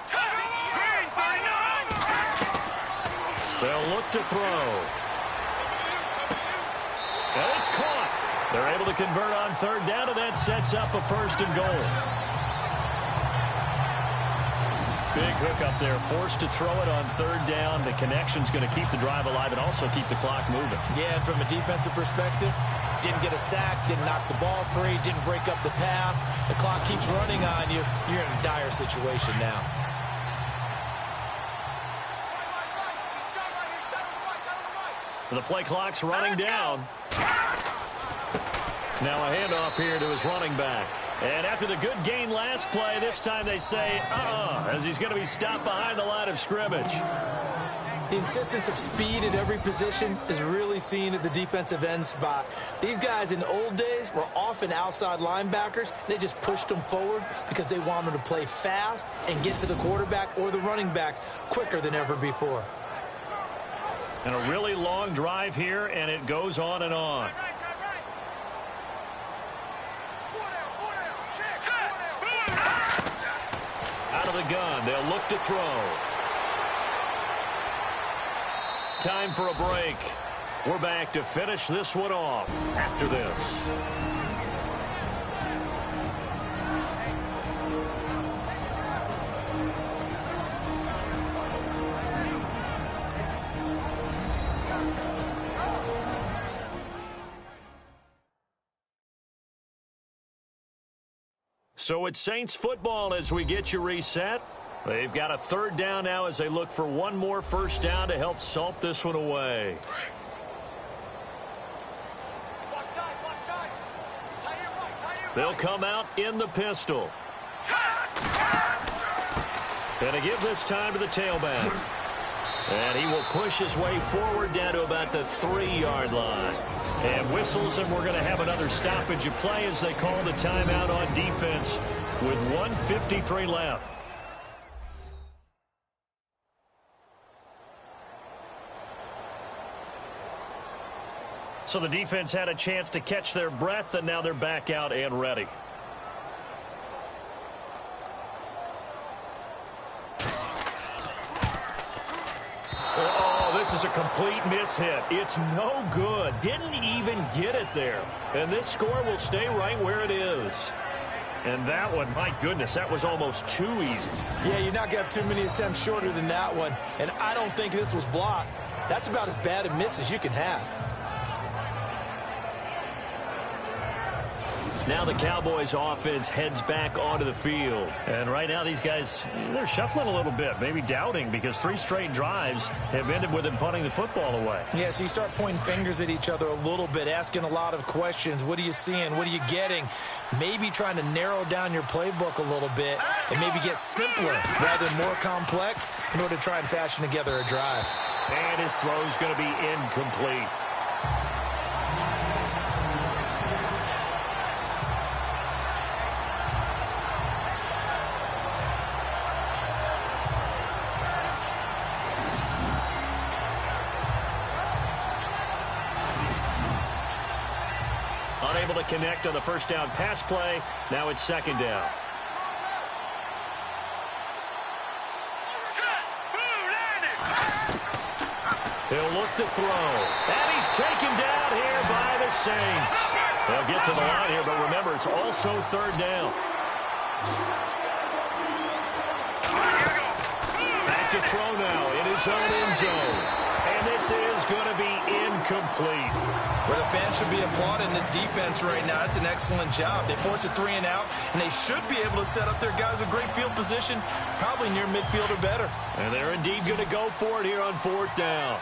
They'll look to throw. And it's caught. They're able to convert on third down, and that sets up a first and goal. Big hook up there, forced to throw it on third down. The connection's going to keep the drive alive and also keep the clock moving. Yeah, and from a defensive perspective, didn't get a sack, didn't knock the ball free, didn't break up the pass. The clock keeps running on you. You're in a dire situation now. The play clock's running down. Now a handoff here to his running back. And after the good gain last play, this time they say, as he's going to be stopped behind the line of scrimmage. The insistence of speed at every position is really seen at the defensive end spot. These guys in the old days were often outside linebackers. They just pushed them forward because they wanted to play fast and get to the quarterback or the running backs quicker than ever before. And a really long drive here, and it goes on and on. Out of the gun, they'll look to throw. Time for a break. We're back to finish this one off after this. So it's Saints football as we get you reset. They've got a third down now as they look for one more first down to help salt this one away. They'll come out in the pistol. And to give this time to the tailback. And he will push his way forward down to about the 3-yard line. And whistles, and we're going to have another stoppage of play as they call the timeout on defense with 1:53 left. So the defense had a chance to catch their breath, and now they're back out and ready. This is a complete mishit. It's no good. Didn't even get it there. And this score will stay right where it is. And that one, my goodness, that was almost too easy. Yeah, you're not going to have too many attempts shorter than that one. And I don't think this was blocked. That's about as bad a miss as you can have. Now the Cowboys offense heads back onto the field. And right now these guys, they're shuffling a little bit, maybe doubting, because 3 straight drives have ended with them punting the football away. Yeah, so you start pointing fingers at each other a little bit, asking a lot of questions. What are you seeing? What are you getting? Maybe trying to narrow down your playbook a little bit and maybe get simpler rather than more complex in order to try and fashion together a drive. And his throw's going to be incomplete. Unable to connect on the first down pass play. Now it's second down. He'll look to throw. And he's taken down here by the Saints. They'll get to the line here, but remember, it's also third down. Back to throw now in his own end zone. And this is going to be incomplete. Well, the fans should be applauding this defense right now. It's an excellent job. They force a 3 and out, and they should be able to set up their guys with great field position, probably near midfield or better. And they're indeed going to go for it here on fourth down.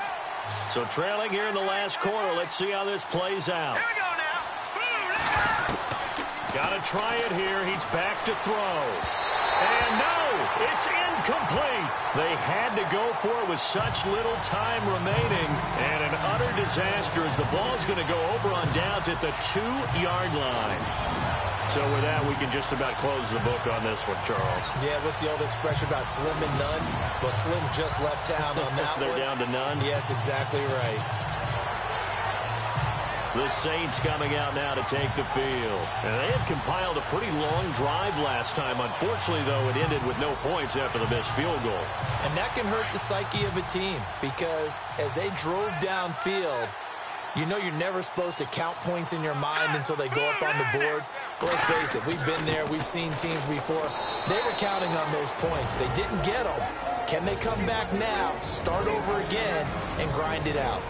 So trailing here in the last quarter. Let's see how this plays out. Here we go now. Got to try it here. He's back to throw. And no, it's incomplete. They had to go for it with such little time remaining. And an utter disaster as the ball's going to go over on downs at the 2-yard line. So with that, we can just about close the book on this one, Charles. Yeah, what's the old expression about slim and none? Well, Slim just left town on that They're one. down to none? Yes, exactly right. The Saints coming out now to take the field. And they had compiled a pretty long drive last time. Unfortunately, though, it ended with no points after the missed field goal. And that can hurt the psyche of a team because as they drove downfield, you know you're never supposed to count points in your mind until they go up on the board. But let's face it, we've been there. We've seen teams before. They were counting on those points. They didn't get them. Can they come back now, start over again, and grind it out?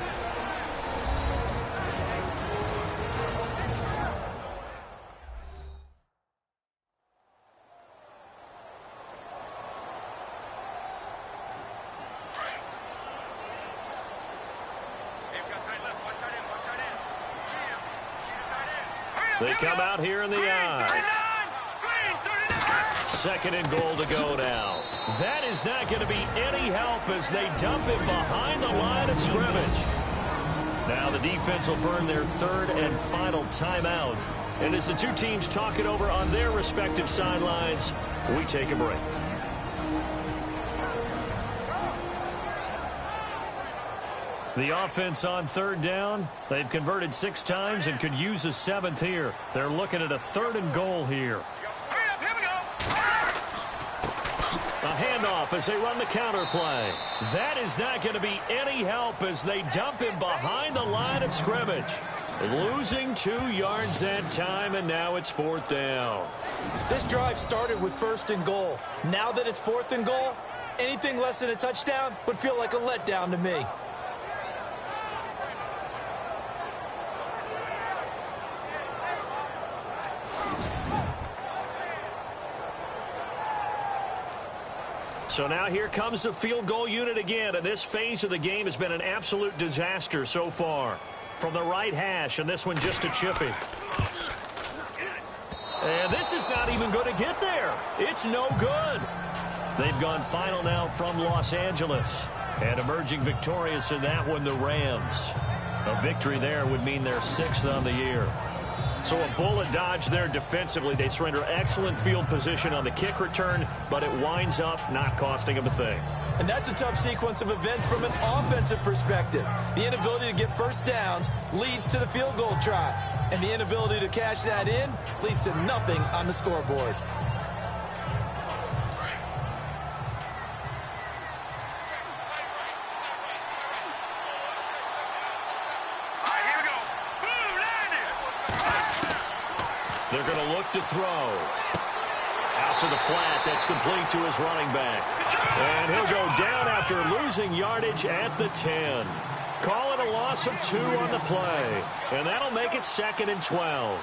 They come out here in the eye. Second and goal to go now. That is not going to be any help as they dump him behind the line of scrimmage. Now the defense will burn their third and final timeout. And as the two teams talk it over on their respective sidelines, we take a break. The offense on third down. They've converted 6 times and could use a 7th here. They're looking at a third and goal here. A handoff as they run the counter play. That is not going to be any help as they dump him behind the line of scrimmage. Losing 2 yards that time, and now it's fourth down. This drive started with first and goal. Now that it's fourth and goal, anything less than a touchdown would feel like a letdown to me. So now here comes the field goal unit again, and this phase of the game has been an absolute disaster so far. From the right hash, and this one just a chippy. And this is not even going to get there. It's no good. They've gone final now from Los Angeles. And emerging victorious in that one, the Rams. A victory there would mean they're 6th on the year. So a bullet dodge there defensively. They surrender excellent field position on the kick return, but it winds up not costing them a thing. And that's a tough sequence of events from an offensive perspective. The inability to get first downs leads to the field goal try. And the inability to cash that in leads to nothing on the scoreboard. They're going to look to throw. Out to the flat. That's complete to his running back. And he'll go down after losing yardage at the 10. Call it a loss of 2 on the play. And that'll make it 2nd and 12.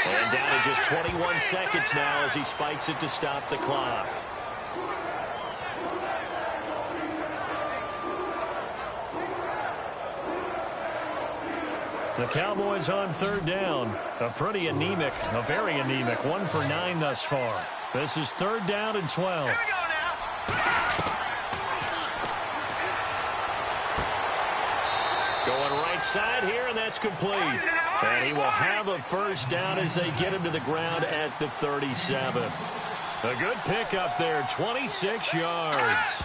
And down to just 21 seconds now as he spikes it to stop the clock. The Cowboys on third down. A very anemic, 1 for 9 thus far. This is third down and 12. Going right side here, and that's complete. And he will have a first down as they get him to the ground at the 37. A good pickup there, 26 yards.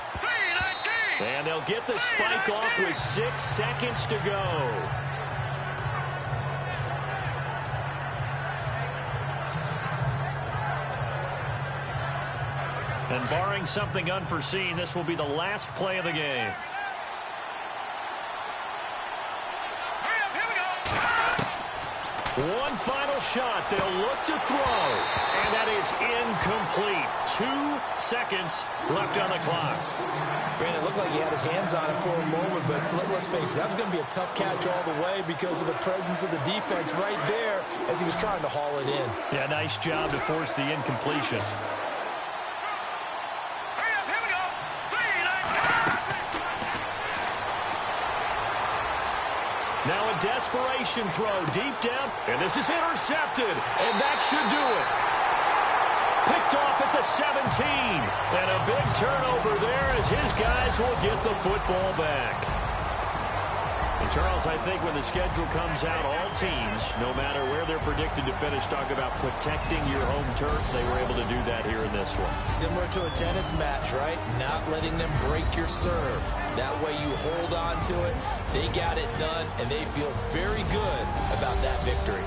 And they'll get the spike off with 6 seconds to go. And barring something unforeseen, this will be the last play of the game. One final shot. They'll look to throw. And that is incomplete. 2 seconds left on the clock. Brandon, it looked like he had his hands on it for a moment, but let's face it, that was going to be a tough catch all the way because of the presence of the defense right there as he was trying to haul it in. Yeah, nice job to force the incompletion. Now a desperation throw deep down, and this is intercepted, and that should do it. Picked off at the 17, and a big turnover there as his guys will get the football back. And Charles, I think when the schedule comes out, all teams, no matter where they're predicted to finish, talk about protecting your home turf. They were able to do that here in this one. Similar to a tennis match, right? Not letting them break your serve. That way you hold on to it. They got it done, and they feel very good about that victory.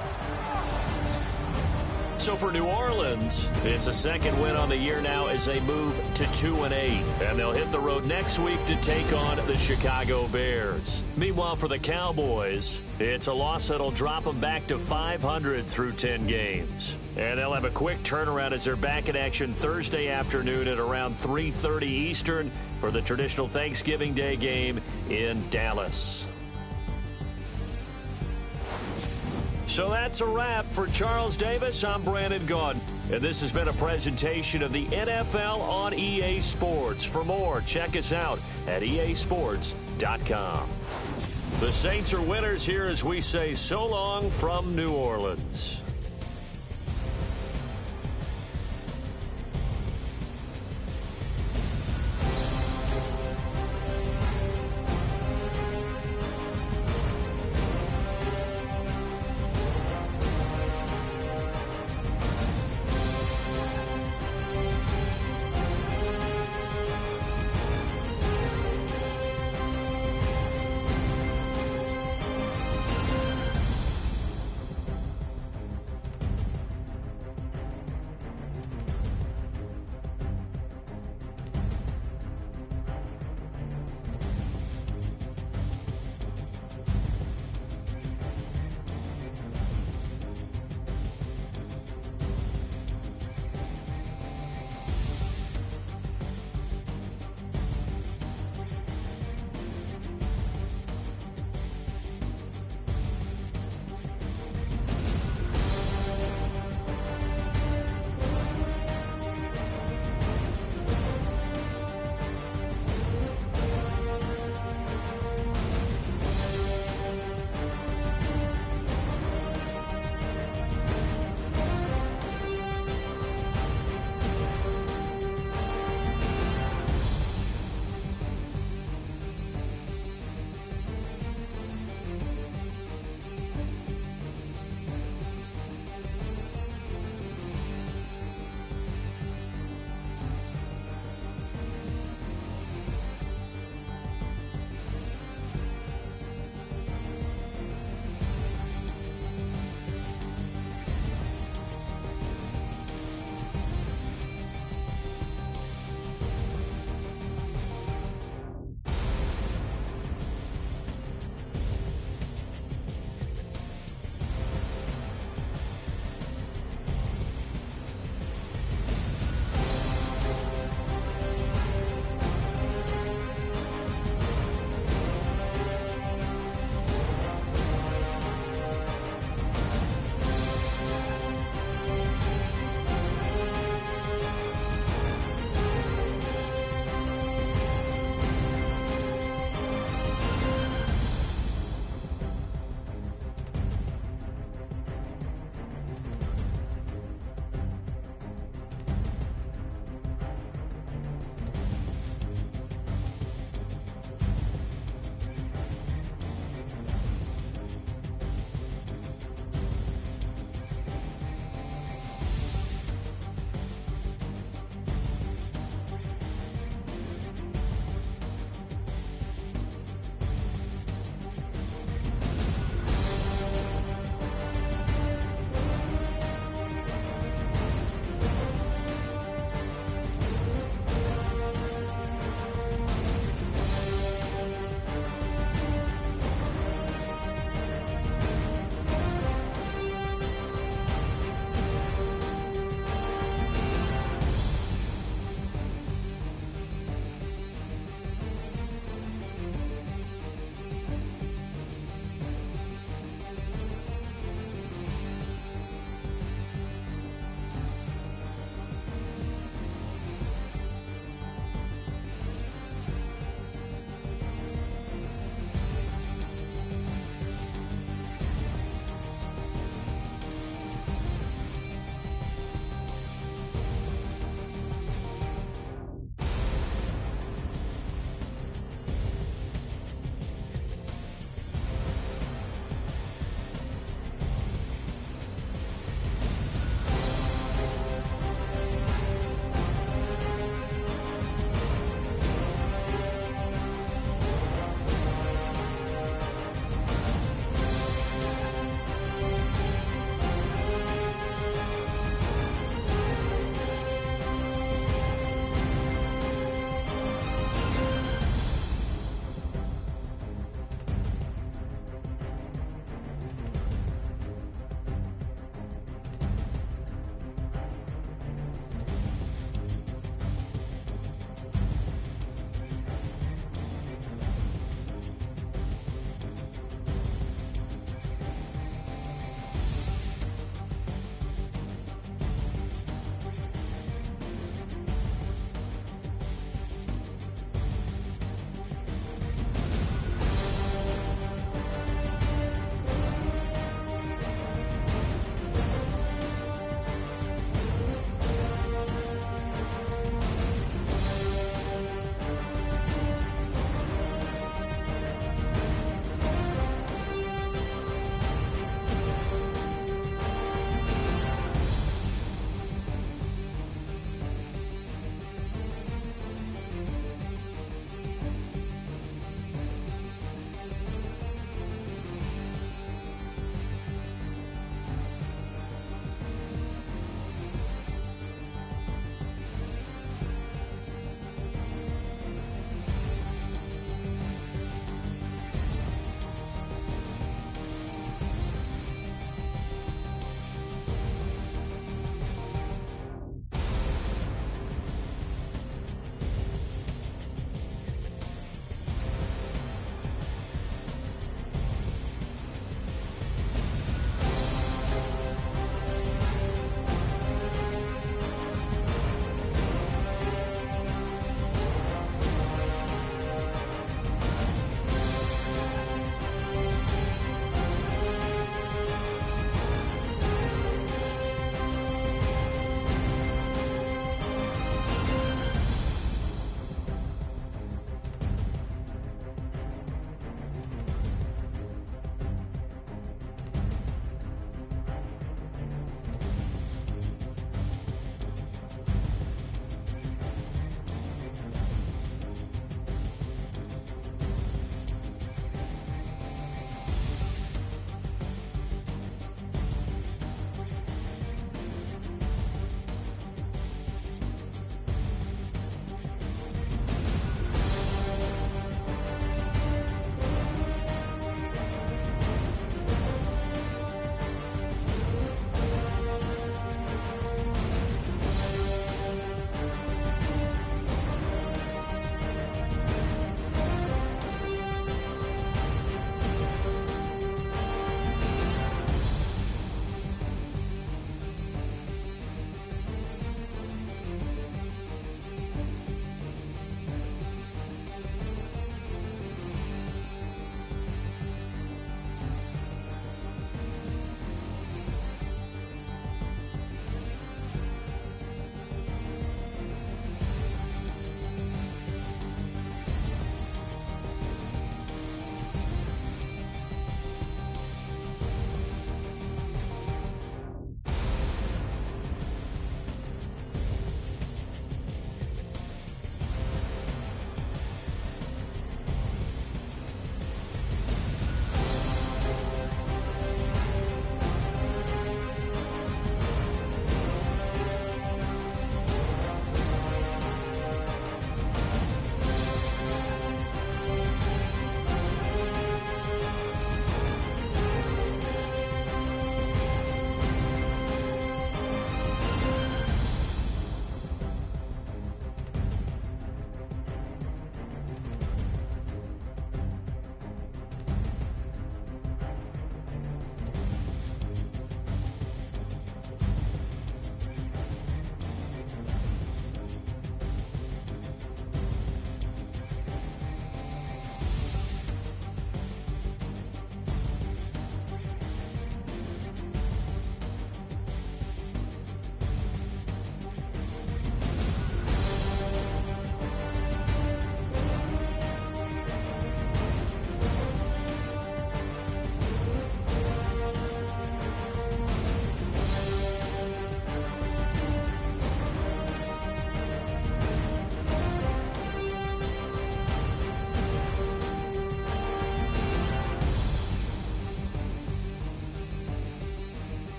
So for New Orleans, it's a second win on the year now as they move to 2-8. And they'll hit the road next week to take on the Chicago Bears. Meanwhile, for the Cowboys, it's a loss that'll drop them back to 500 through 10 games. And they'll have a quick turnaround as they're back in action Thursday afternoon at around 3:30 Eastern for the traditional Thanksgiving Day game in Dallas. So that's a wrap. For Charles Davis, I'm Brandon Gaudin. And this has been a presentation of the NFL on EA Sports. For more, check us out at easports.com. The Saints are winners here as we say so long from New Orleans.